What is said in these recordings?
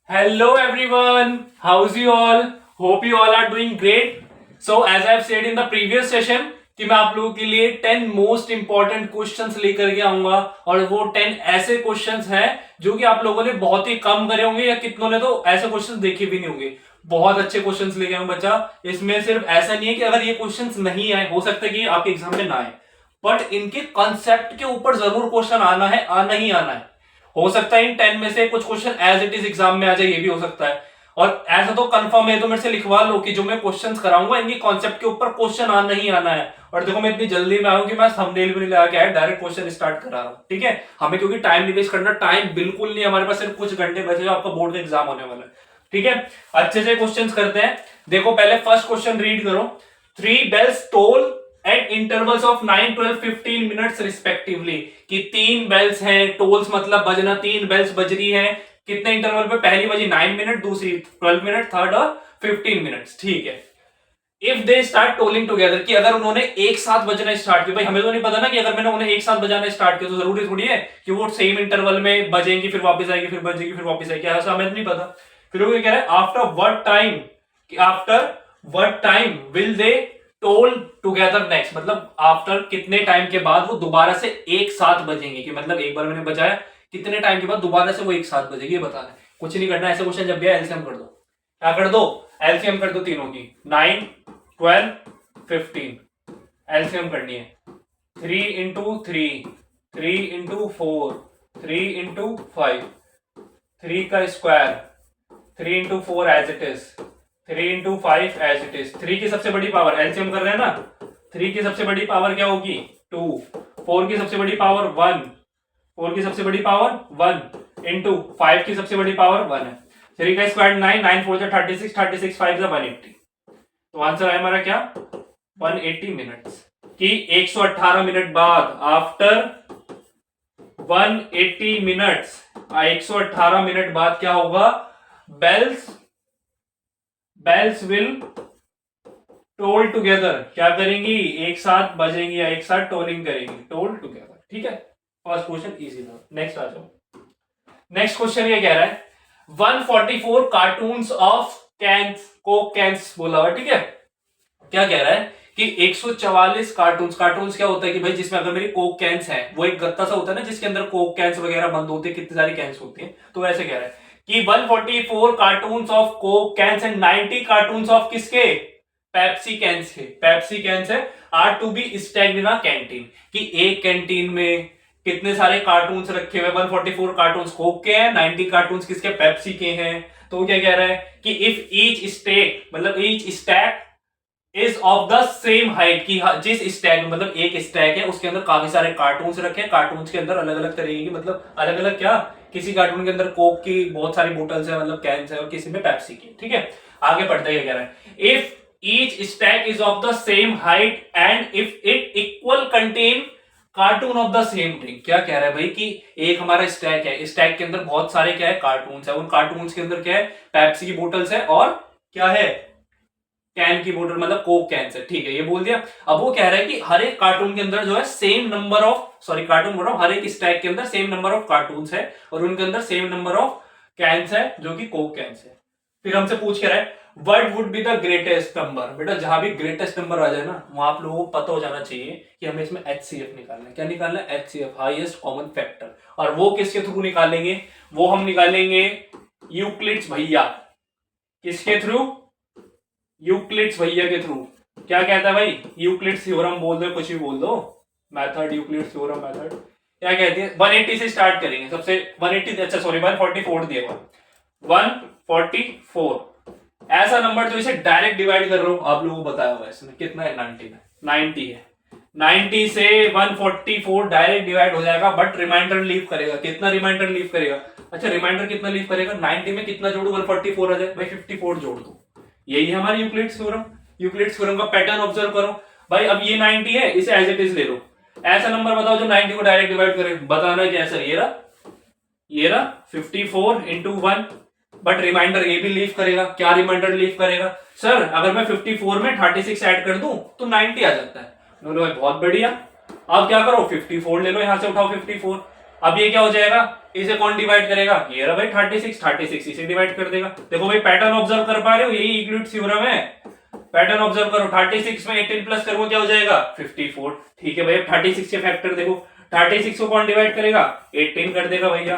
Hello everyone, how's you all? Hope you all are doing great. So as I've said in the previous session कि मैं आप लोगों के लिए 10 most important questions लेकर के आऊंगा और वो 10 ऐसे क्वेश्चंस हैं जो कि आप लोगों ने बहुत ही कम करे होंगे या कितनों ने तो ऐसे क्वेश्चंस देखे भी नहीं होंगे। बहुत अच्छे क्वेश्चंस लेके आऊंगा बच्चा। इसमें सिर्फ ऐसा नहीं है कि अगर ये क्वेश्चंस नहीं आए, हो सकता है कि आपके एग्जाम में ना आए, बट इनके कॉन्सेप्ट के ऊपर जरूर क्वेश्चन आना है, आना ही आना है। हो सकता है इन 10 में से कुछ question as it is exam में आ जाए, ये भी हो सकता है। और ऐसा तो कंफर्म है, तो मेरे से लिखवा लो कि जो मैं क्वेश्चंस कराऊंगा इनके कॉन्सेप्ट के ऊपर क्वेश्चन आना ही आना है। और देखो मैं इतनी जल्दी में आऊँ कि मैं थंबनेल भी नहीं लगा के आया, डायरेक्ट क्वेश्चन स्टार्ट करा रहा हूँ। ठीक है, हमें क्योंकि टाइम नहीं वेस्ट करना, टाइम बिल्कुल नहीं, हमारे पास सिर्फ कुछ घंटे बचे जो आपका बोर्ड का एग्जाम होने वाला है। ठीक है, अच्छे से क्वेश्चन करते हैं। देखो पहले फर्स्ट क्वेश्चन रीड करो। 3 bells toll eight intervals of 9, 12, 15 minutes respectively. कि 3 बेल्स हैं, टोल्स मतलब बजना, 3 बेल्स बज रही है कितने इंटरवल पे? पहली बजी 9 मिनट, दूसरी 12 मिनट, थर्ड और 15 मिनट्स। ठीक है, if they start tolling together, कि अगर उन्होंने एक साथ बजना स्टार्ट किया, भाई हमें तो नहीं पता ना कि अगर मैंने उन्हें एक साथ बजाना स्टार्ट किया तो जरूरी थोड़ी है कि वो सेम इंटरवल में बजेंगी, फिर वापस आएगी, फिर बजेगी, फिर वापस आएगी, ऐसा हमें नहीं पता। फिर वो क्या कह रहा है, after what time will they toll together next, मतलब आफ्टर कितने टाइम के बाद वो दोबारा से एक साथ बजेंगे। कि मतलब एक बार मैंने बजाया, कितने टाइम के बाद दोबारा से वो एक साथ बजेगी, ये बताना है। कुछ नहीं करना, ऐसे क्वेश्चन जब भी एलसीएम कर दो। क्या कर दो? एलसीएम कर दो तीनों की। 9, 12, 15 एलसीएम करनी है। 3 इंटू 3, 3 इंटू 4, 3 इंटू 5, 3 का square, 3 into 4 as it is, 3 into 5 as it is. 3 की सबसे बड़ी पावर, एलसीएम कर रहे हैं ना, 3 की सबसे बड़ी पावर क्या होगी? 2। 4 की सबसे बड़ी पावर 1, 4 की सबसे बड़ी पावर 1 इंटू 5 की सबसे बड़ी पावर 1 है। 3 का स्क्वायर 9, 9 4 36, 36 5 180। तो आंसर है हमारा क्या? 180 मिनट्स। कि 118 मिनट बाद, आफ्टर 180 मिनट्स, 118 मिनट बाद क्या होगा? बेल्स विल टोल टुगेदर, क्या करेंगी? एक साथ बजेंगी या एक साथ टोलिंग करेंगी, टोल टुगेदर। ठीक है, फर्स्ट क्वेश्चन इजी था। नेक्स्ट आ जाओ। नेक्स्ट क्वेश्चन ये कह रहा है 144 cartons of cans, Coke cans बोला हुआ। ठीक है, क्या कह रहा है कि 144 कार्टून्स, कार्टून्स क्या होता है कि भाई जिसमें अगर मेरी कोक कैंस है, वो एक गत्ता सा होता है ना जिसके अंदर कोक कैंस वगैरह बंद होते हैं, कितनी सारी कैंस होती हैं। तो ऐसे कह रहा है कि 144 cartons of Coke cans and 90 cartons of किसके? पेप्सी कैंस के। पेप्सी कैंस है are to be stacked in a canteen. कि एक कैंटीन में कितने सारे कार्टून्स रखे हुए? 144 कार्टून्स कोक के हैं, 90 कार्टून्स किसके? पेप्सी के हैं। तो वो क्या कह रहा है कि इफ ईच स्टेक, मतलब each stack is of the same height, की जिस स्टैक, मतलब एक स्टैक है उसके अंदर काफी सारे कार्टून्स रखे हैं, कार्टून्स के अंदर अलग अलग तरीके की, मतलब अलग अलग क्या, किसी कार्टून के अंदर कोक की बहुत सारी बोटल्स है, मतलब कैंस है, और किसी में पेप्सी की। ठीक है, आगे पढ़ते हैं क्या कह रहा है। If each stack is of the same height and if it equal contain cartoon of the same drink. क्या कह रहा है भाई कि एक हमारा स्टैक है, स्टैक के अंदर बहुत सारे क्या है? कार्टून्स है। उन कार्टून्स के अंदर क्या है? पेप्सी की बोटल्स है और क्या है? कैन की बोतल, मतलब कोक कैन से। ठीक है, ये बोल दिया। अब वो कह रहा है कि हर एक कार्टून के अंदर जो है same number of, sorry cartoon बोल रहा हूं, हर एक स्टैक के अंदर सेम नंबर ऑफ कार्टून्स है और उनके अंदर सेम नंबर ऑफ कैंस है जो कि कोक कैंस है। फिर हमसे पूछ के रहा है what would be the greatest number. बेटा जहां भी ग्रेटेस्ट नंबर आ जाए ना, वहां आप लोगों को पता हो जाना चाहिए कि हमें इसमें एचसीएफ निकालना है। क्या निकालना है? HCF, highest common factor. और वो किसके थ्रू निकालेंगे? वो हम निकालेंगे यूक्लिड्स भैया। किसके थ्रू? यूक्लिड्स भैया के थ्रू। क्या कहता है भाई? यूक्लिड्स थ्योरम बोल दो, कुछ भी बोल दो, मेथड, यूक्लिड्स थ्योरम मेथड। क्या कहती है? 180 से स्टार्ट करेंगे सबसे। 180, अच्छा सॉरी 144 दिया हुआ, 144 ऐसा नंबर जो इसे डायरेक्ट डिवाइड कर रहा हूं, आप लोगों को बताया हुआ है इसमें कितना है? 90 में 90 है। 90 से 144 डायरेक्ट डिवाइड हो जाएगा, बट रिमाइंडर लीव करेगा। कितना रिमाइंडर लीव करेगा? अच्छा रिमाइंडर कितना लीव करेगा? 90 में कितना जोड़ू? 144 आ जाए भाई, 54 जोड़ दो। यही है हमारी यूक्लिड्स थ्योरम। यूक्लिड्स थ्योरम का पैटर्न ऑब्जर्व करो भाई। अब ये 90 है, इसे एज इट इज ले लो। ऐसा नंबर बताओ जो 90 को डायरेक्ट डिवाइड करे। बताना क्या सर? ये रहा 54 इंटू 1, बट रिमाइंडर ए भी लीव करेगा। क्या रिमाइंडर लीव करेगा? सर अगर मैं 54 में 36 ऐड कर दूं तो 90 आ जाता है। बोलो भाई बहुत बढ़िया। अब क्या करो? 54 ले लो, यहां से उठाओ 54। अब ये क्या हो जाएगा, इसे कौन डिवाइड करेगा, ये रहा भाई 36, 36 इसे डिवाइड कर देगा। देखो भाई पैटर्न ऑब्जर्व कर पा रहे हो, यही यूक्लिड थ्योरम है। पैटर्न ऑब्जर्व करो, 36 में 18 प्लस करो क्या हो जाएगा 54। ठीक है भैया 36 के फैक्टर देखो, 36 को कौन डिवाइड करेगा 18 कर देगा भैया।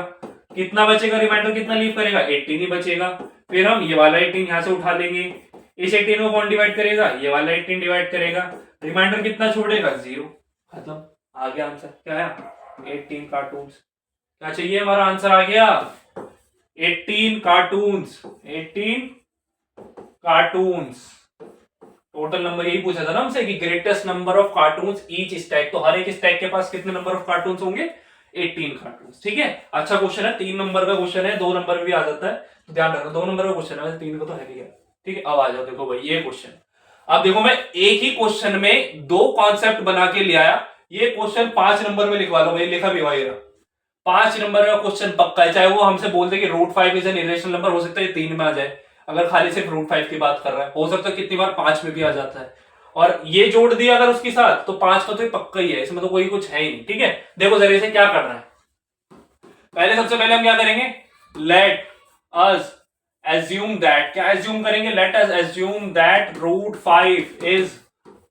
कितना बचेगा, रिमाइंडर कितना लीव करेगा 18 ही बचेगा। फिर हम ये वाला 18 यहां से उठा लेंगे, इस 18 को कौन डिवाइड करेगा, ये वाला 18 डिवाइड करेगा, रिमाइंडर कितना छोड़ेगा 0, खत्म, आ गया आंसर। क्या है 18 कार्टून्स। क्या चाहिए, हमारा आंसर आ गया 18 कार्टून्स, 18 कार्टून्स। टोटल नंबर यही पूछा था ना हमसे कि greatest number of cartoons each stack, तो हर एक स्टैक के पास कितने नंबर ऑफ कार्टून्स होंगे 18 कार्टून्स। ठीक है, अच्छा क्वेश्चन है, 3 नंबर का क्वेश्चन है, 2 नंबर भी आ जाता है तो ध्यान रखना 2 नंबर का क्वेश्चन है, 3 का तो है नहीं है। ठीक है, अब आ जाओ, देखो भाई ये क्वेश्चन, अब देखो मैं एक ही क्वेश्चन में 2 कॉन्सेप्ट बना के ले आया। ये क्वेश्चन 5 नंबर में लिखवा लो भाई, लिखा भी भाई 5 नंबर का क्वेश्चन पक्का है, चाहे वो हमसे बोल दे कि √5 इज एन इरेशनल नंबर, हो सकता है 3 में आ जाए, अगर खाली सिर्फ √5 की बात कर रहा है, हो सकता है कितनी बार 5 में भी आ जाता है, और ये जोड़ दिया अगर उसके साथ तो 5 का तो ये पक्का ही है, इसमें तो कोई कुछ है ही नहीं। ठीक है, देखो जरा इसे क्या करना है, पहले सबसे पहले हम क्या करेंगे, लेट अस एज्यूम दैट, क्या एज्यूम करेंगे, let us assume that √5 is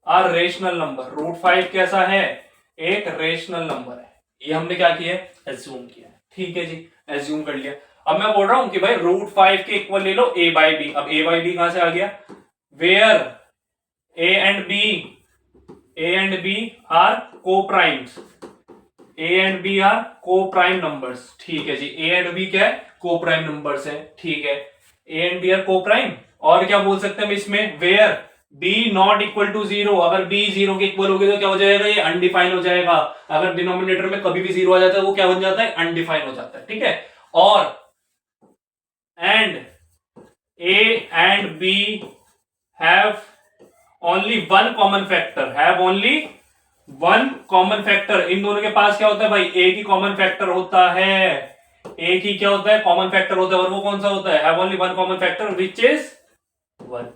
a rational number. √5 कैसा है, एक रेशनल नंबर है, ये हमने क्या किया है, एज्यूम किया है। ठीक है जी, एज्यूम कर लिया। अब मैं बोल रहा हूं कि भाई √5 के इक्वल ले लो a/b। अब a/b कहां से आ गया, where a and b are co-primes, a and b are co-prime numbers। ठीक है जी, a and b क्या है, co-prime numbers है। ठीक है, a and b are co-prime, और क्या बोल सकते हैं हम इसमें, where b not equal to 0, अगर b 0 के इक्वल हो गया तो क्या हो जाएगा, ये अनडिफाइन हो जाएगा। अगर डिनोमिनेटर में कभी भी 0 आ जाता है वो क्या बन जाता है, अनडिफाइन हो जाता है। ठीक है, और and a and b have only one common factor, have only one common factor, इन दोनों के पास क्या होता है भाई, एक ही कॉमन फैक्टर होता है, एक ही क्या होता है, कॉमन फैक्टर होता है, और वो कौन सा होता है, have only one common factor which is 1,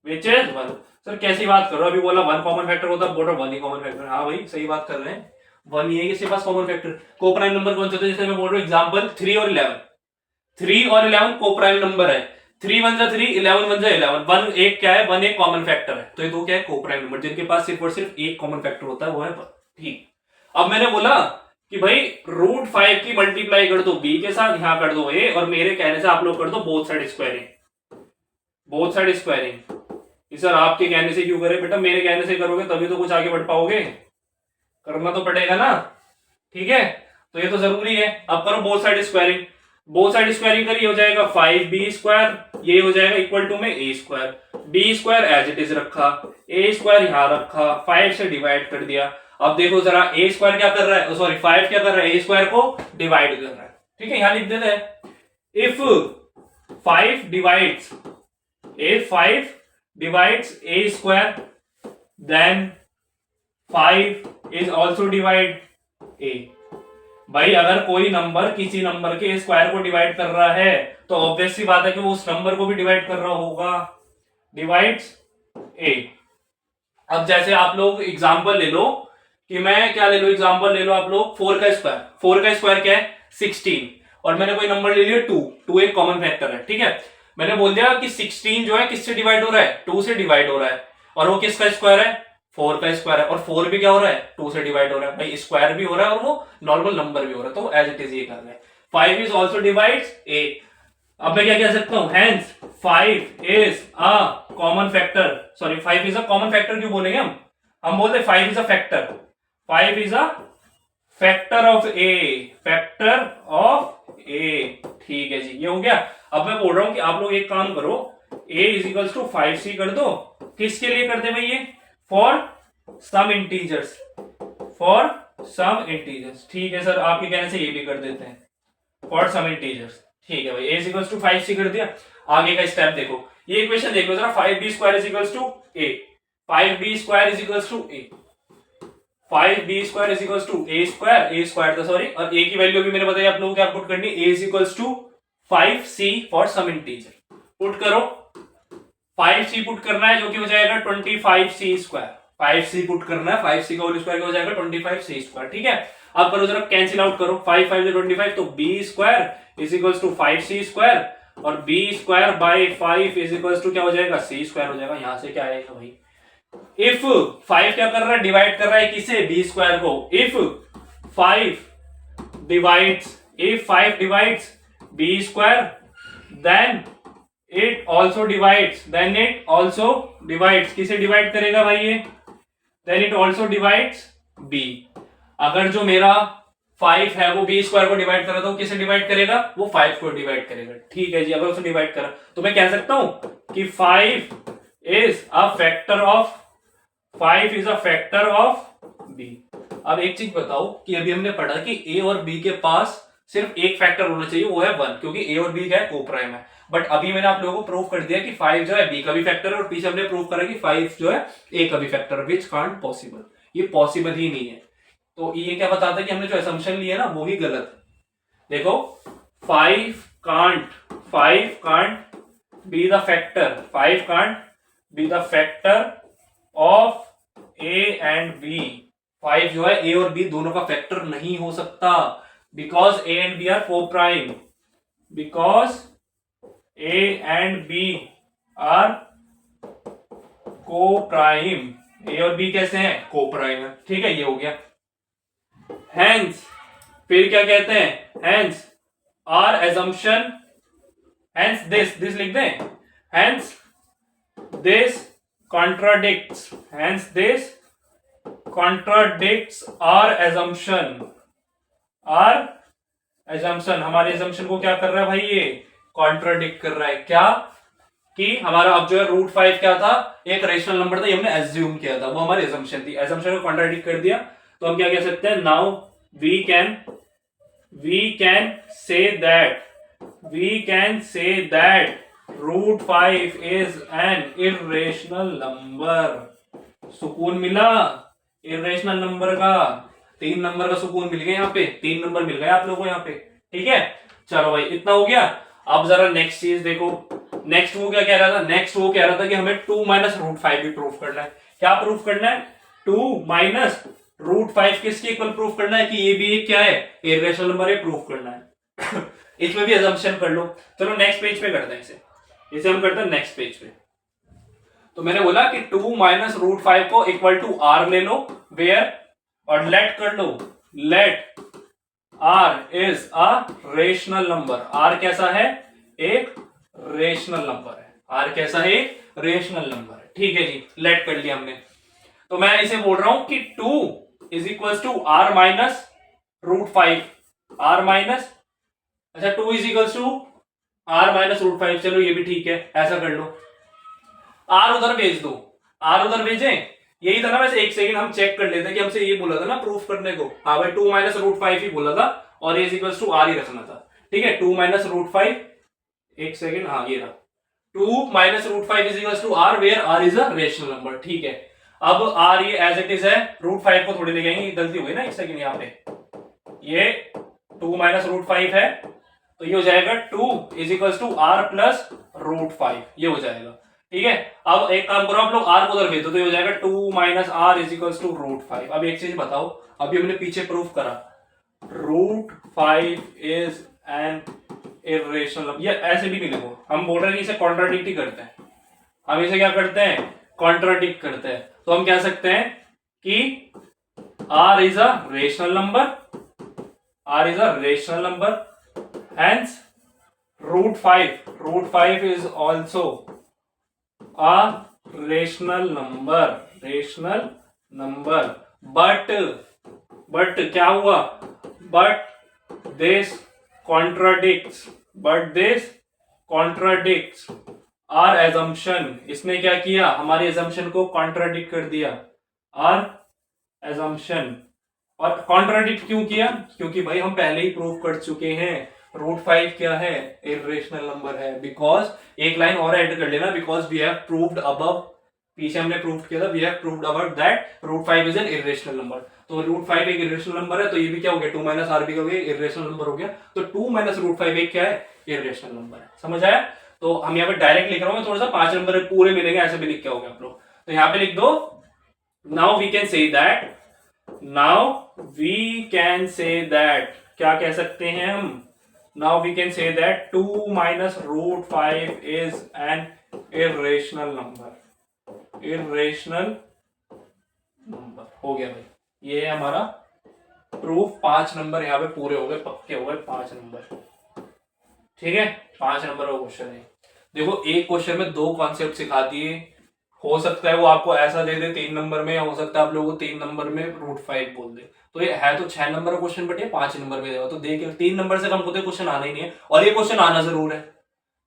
which is 1। Sir कैसी बात कर रहे हो, अभी बोला 1 कॉमन फैक्टर होता है, बोल रहा 1 ही कॉमन फैक्टर। हाँ भाई सही बात कर रहे हैं, 1 ही है इसके पास कॉमन फैक्टर। कोप्राइम नंबर कौन सा होता है, जैसे मैं बोल रहा हूँ एग्जांपल 3 और 11, 3 और 11 कोप्राइम नंबर है, 3 1 जा 3, 11 1 जा 11, 1 एक क्या है, 1 एक कॉमन फैक्टर है, तो ये दो क्या है, कोप्राइम नंबर, जिनके पास सिर्फ और सिर्फ एक कॉमन फैक्टर होता है, वो है 1। ठीक, अब मैंने बोला कि भाई √5 की मल्टीप्लाई कर दो b के साथ, यहां कर दो a, और मेरे कहने से आप लोग कर दो both side squaring, both side squaring. Sir आपके कहने से क्यों करे बेटा, मेरे कहने से करोगे तभी तो कुछ आगे बढ़ पाओगे, करना तो पड़ेगा ना। ठीक है, तो ये तो जरूरी है। अब करो both side squaring, both side squaring करिए, हो जाएगा 5b², ये हो जाएगा इक्वल टू में a², b² as it is रखा, a² यहां रखा, 5 से डिवाइड कर दिया। अब देखो जरा a² क्या कर रहा है, सॉरी 5 क्या कर रहा है, a² को डिवाइड कर रहा है। ठीक है, यहां लिख देते हैं, if 5 divides a², then 5 is also divide a। भाई अगर कोई नंबर किसी नंबर के स्क्वायर को डिवाइड कर रहा है तो ऑब्वियस सी बात है कि वो उस नंबर को भी डिवाइड कर रहा होगा, डिवाइड्स a। अब जैसे आप लोग एग्जांपल ले लो, कि मैं क्या ले लो, एग्जांपल ले लो आप लोग 4 का स्क्वायर, 4 का स्क्वायर क्या है 16, और मैंने कोई नंबर ले लिया 2 एक कॉमन फैक्टर है। ठीक है, मैंने बोल दिया कि 16 जो है किससे डिवाइड हो रहा है, 2 से डिवाइड हो रहा है, और वो किसका स्क्वायर है, 4 का स्क्वायर है, और 4 भी क्या हो रहा है 2 से डिवाइड हो रहा है, भाई स्क्वायर भी हो रहा है और वो नॉर्मल नंबर भी हो रहा है, तो एज इट इज ये कर रहे हैं। 5 इज ऑल्सो डिवाइड्स a। अब मैं क्या कह सकता हूं, hence 5 is a common factor, sorry 5 is a common factor क्यों बोलेंगे हम बोलते 5 is a factor, 5 is a factor of a, factor of a। ठीक है जी, ये हो गया। अब मैं बोल रहा हूं कि आप लोग एक काम करो, a is equals to 5c कर दो, किसके लिए करते भाई ये, for some integers, for some integers. ठीक है सर, आपके कहने से ये भी कर देते हैं, फॉर सम इंटीजर्स। ठीक है भाई, a is equals to 5c कर दिया। आगे का स्टेप देखो, ये इक्वेशन देख लो जरा, 5b² is equals to a, 5b² is equals to a, 5b² is equals to a² था सॉरी, और a की वैल्यू भी मैंने बताया आप लोगों को क्या पुट करनी, a is equals to 5c for some integer. Put करो, 5c पुट करना है जो कि हो जाएगा 25c², 5c पुट करना है, 5c का होल स्क्वायर हो जाएगा 25c²। ठीक है, अब करो जरा कैंसिल आउट करो, 5 5 25, तो B square is equals to 5c square और B square by 5 is equals to क्या हो जाएगा, c स्क्वायर हो जाएगा। यहां से क्या आएगा भाई, इफ 5 क्या कर रहा है, डिवाइड कर रहा है किसे, बी स्क्वायर को। If 5 divides B square then it also divides, किसे डिवाइड करेगा भाई ये, then it also divides B. अगर जो मेरा 5 है वो बी स्क्वायर को डिवाइड कर रहा था, वो किसे डिवाइड करेगा, वो 5 को डिवाइड करेगा। ठीक है जी, अगर उसे डिवाइड करा तो मैं कह सकता हूं कि 5 is a factor of B. अब एक चीज बताओ कि अभी हमने पढ़ा कि ए और बी के पास सिर्फ एक फैक्टर होना चाहिए, वो है 1, क्योंकि ए और बी क्या है, कोप्राइम है। बट अभी मैंने आप लोगों को प्रूव कर दिया कि 5 जो है बी का भी फैक्टर है, और पीछे हमने प्रूव करा कि 5 जो है ए का भी फैक्टर है, विच कांट पॉसिबल, ये पॉसिबल ही नहीं है। तो ये क्या बताता है कि हमने जो असम्पशन लिया ना वो ही गलत है। देखो 5 can't be the factor of A and B. 5 जो है ए और बी दोनों का फैक्टर नहीं हो सकता, because A and B are coprime, A और बी कैसे हैं, कोप्राइम है। ठीक है, ये हो गया। हेंस फिर क्या कहते हैं, hence our assumption, hence this लिख दें, hence this contradicts our assumption, हमारे एजम्पशन को क्या कर रहा है भाई, ये कॉन्ट्राडिक्ट कर रहा है। क्या कि हमारा अब जो है √5 क्या था, एक रेशनल नंबर था, ये हमने एज्यूम किया था, वो हमारी एजम्पशन थी, एजम्पशन को कॉन्ट्राडिक्ट कर दिया। तो हम क्या कह सकते हैं, now we can say that √5 is an irrational number. सुकून मिला इर्रेशनल नंबर का, 3 नंबर का सुकून मिल गया, यहाँ पे 3 नंबर मिल गया आप लोगों को यहाँ पे। ठीक है, चलो भाई इतना हो गया। अब जरा नेक्स्ट चीज देखो, नेक्स्ट वो क्या कह रहा था, नेक्स्ट वो कह रहा था कि हमें 2 माइनस √5 भी प्रूफ करना है। क्या प्रूफ करना है, 2 माइनस √5 किसके इक्वल प्रूफ करना है, कि ये भी एक क्या है, इर्रेशनल नंबर है, प्रूफ करना है। इसमें भी असम्पशन कर लो। चलो नेक्स्ट पेज पे करते हैं इसे हम करते हैं नेक्स्ट पेज पे। तो मैंने बोला कि 2 माइनस √5 को इक्वल टू आर ले लो, वेयर, और लेट कर लो, let R is a rational number. R कैसा है, एक रेशनल नंबर है, आर कैसा है, रेशनल नंबर है। ठीक है जी, लेट कर लिया हमने। तो मैं इसे बोल रहा हूं कि 2 is equal to R minus √5, R minus, अच्छा 2 is equal to R minus √5, चलो ये भी ठीक है, ऐसा कर लो। आर उधर भेज दो, आर उधर भेजें, यही था ना। वैसे एक सेकंड हम चेक कर लेते कि हमसे ये बोला था ना प्रूफ करने को, हाँ भाई 2 माइनस √5 ही बोला था, और ये इज इक्वल टू आर ही रखना था। ठीक है, 2 माइनस √5, एक सेकंड, हाँ ये रहा, 2 minus √5 is equal to R, where R is a rational number. ठीक है, अब आर ये एज इट इज है, √5 को थोड़ी ले जाएंगे, गलती हो गई ना, एक सेकंड, यहाँ पे ये 2 माइनस √5 है, तो ये हो जाएगा 2 is equal to R plus √5, ये हो जाएगा। ठीक है, अब एक काम करो आप लोग, आर को उधर भेज दो, तो ये हो जाएगा 2 minus R is equal to √5। अब एक चीज बताओ, अभी हमने पीछे प्रूफ करा √5 इज एन इर्रेशनल नंबर, ये ऐसे भी नहीं लिखो, हम बोल रहे हैं कि इसे कॉन्ट्राडिक्ट ही करते हैं, हम इसे क्या करते हैं, कॉन्ट्राडिक्ट करते हैं। तो हम कह सकते हैं कि R is a rational number, hence √5 is also a rational number, but क्या हुआ, but this contradicts our assumption। इसने क्या किया, हमारे assumption को contradict कर दिया, our assumption। और contradict क्यों किया, क्योंकि भाई हम पहले ही प्रूव कर चुके हैं √5 क्या है, इर्रेशनल नंबर है। बिकॉज एक लाइन और ऐड कर लेना, because we have proved above, पीछे हमने प्रूव किया था, we have proved above that √5 is an irrational number. तो √5 एक इर्रेशनल नंबर है, तो ये भी क्या हो गया, 2 माइनस आर भी का इर्रेशनल नंबर हो गया। तो 2 माइनस √5 एक क्या है, इर्रेशनल नंबर है। समझ आया? तो हम यहाँ पे डायरेक्ट लिख रहा हूँ, थोड़ा सा 5 नंबर पूरे मिलेंगे, ऐसे भी लिख के होगा आप लोग। तो यहाँ पे लिख दो, now we can say that now we can say that, क्या कह सकते हैं हम, now we can say that 2 minus root 5 is an irrational number, irrational number. हो गया भाई, ये है हमारा प्रूफ। 5 नंबर यहाँ पे पूरे हो गए, पक्के हो गए 5 नंबर। ठीक है, 5 नंबर का क्वेश्चन है। देखो एक क्वेश्चन में 2 कॉन्सेप्ट सिखा दिए, हो सकता है वो आपको ऐसा दे दे 3 नंबर में, या हो सकता है आप लोगों को 3 नंबर में रूट 5 बोल दे। तो ये है तो 6 नंबर का क्वेश्चन, बट ये 5 नंबर में देगा। तो देखिए 3 नंबर से कम को क्वेश्चन आना ही नहीं है, और ये क्वेश्चन आना जरूर है।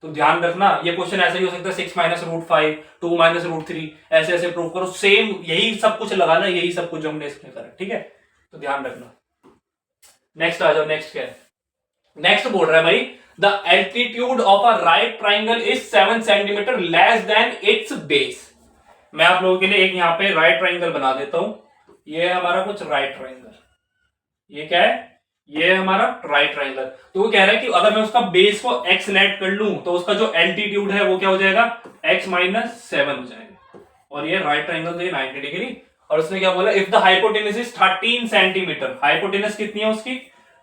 तो ध्यान रखना, ये क्वेश्चन ऐसा ही हो सकता है 6 माइनस रूट 5, 2 माइनस रूट 3, ऐसे ऐसे प्रूव करो, सेम यही सब कुछ लगाना, यही सब कुछ जो हमने इसमें करा। ठीक है, तो ध्यान रखना। नेक्स्ट आ जाओ, नेक्स्ट क्या है। नेक्स्ट बोल रहा है भाई, the altitude of a right triangle is 7 centimetre less than it's base. मैं आप लोगों के लिए एक यहाँ पे राइट ट्राइंगल बना देता हूं। ये है हमारा कुछ राइट ट्राइंगल, ये क्या है, ये है हमारा राइट ट्राइंगल। तो वो कह रहा है कि अगर मैं उसका बेस को x लेट कर लूं तो उसका जो एल्टीट्यूड है वो क्या हो जाएगा, x माइनस 7 हो जाएगा। और ये राइट ट्राइंगल तो ये 90 डिग्री। और उसने क्या बोला, if the hypotenuse is 13 centimetre, hypotenuse कितनी है उसकी,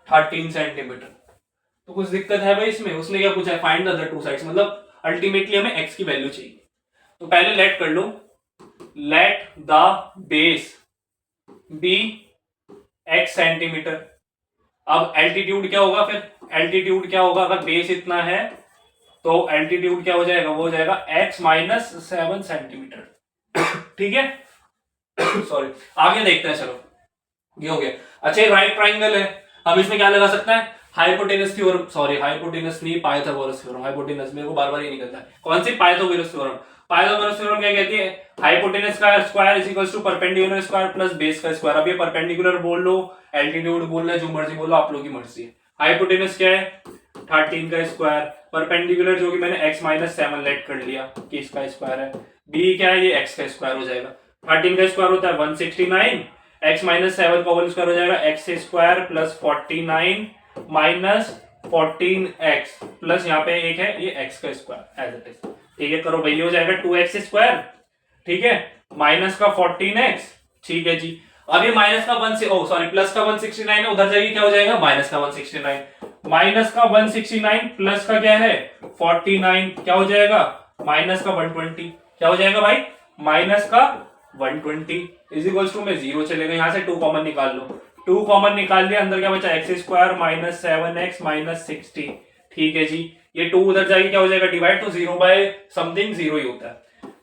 13 सेंटीमीटर। तो कुछ दिक्कत है भाई इसमें। उसने क्या पूछा है, find the other two sides, मतलब अल्टीमेटली हमें x की वैल्यू चाहिए। तो पहले लेट कर लो, let the base be x centimetre. अब एल्टीट्यूड क्या होगा, फिर एल्टीट्यूड क्या होगा, अगर बेस इतना है तो एल्टीट्यूड क्या हो जाएगा, वो हो जाएगा x माइनस 7 सेंटीमीटर। ठीक है, सॉरी, आगे देखते हैं। चलो ये हो गया। अच्छा, राइट ट्राइंगल है, अब इसमें क्या लगा सकता है, हाइपोटेनस थ्योरम, सॉरी हाइपोटेनस नहीं, पाइथागोरस थ्योरम। हाइपोटेनस मेरे को बार बार ये निकलता है, कौन सी, पाइथागोरस थ्योरम। पाइथागोरस थ्योरम क्या कहती है, हाइपोटेनस का square is equals to perpendicular square plus base का स्क्वायर। अब ये परपेंडिकुलर बोल लो, एल्टीट्यूड बोल लो, जो मर्जी बोलो, आप लोगों की मर्जी है। हाइपोटेनस क्या है, 13 का स्क्वायर, परपेंडिकुलर जो कि मैंने x माइनस 7 लेट कर लिया कि इसका स्क्वायर है, b क्या है, ये x का स्क्वायर हो जाएगा। 13 का स्क्वायर होता है 169, x माइनस 7 का होल स्क्वायर हो जाएगा x square plus 49 minus 14x plus यहाँ पे एक है ये x का स्क्वायर एज इट इज। ठीक है, करो भाई, ये हो जाएगा 2x स्क्वायर। ठीक है, माइनस का 14x। ठीक है जी, अब ये माइनस का 1 से सॉरी प्लस का 169 है, उधर जाएगी क्या हो जाएगा, माइनस का 169। माइनस का 169 प्लस का क्या है 49, क्या हो जाएगा, माइनस का 120। क्या हो जाएगा भाई, माइनस का 120 इज इक्वल्स टू में 0 चलेगा, यहां से 2 कॉमन निकाल लो। 2 कॉमन निकाल लिया, अंदर क्या बचा, x square minus 7x minus 60। ठीक है जी, ये 2 उधर जाएगी, क्या हो जाएगा, डिवाइड, तो 0 बाय समथिंग 0 ही होता है।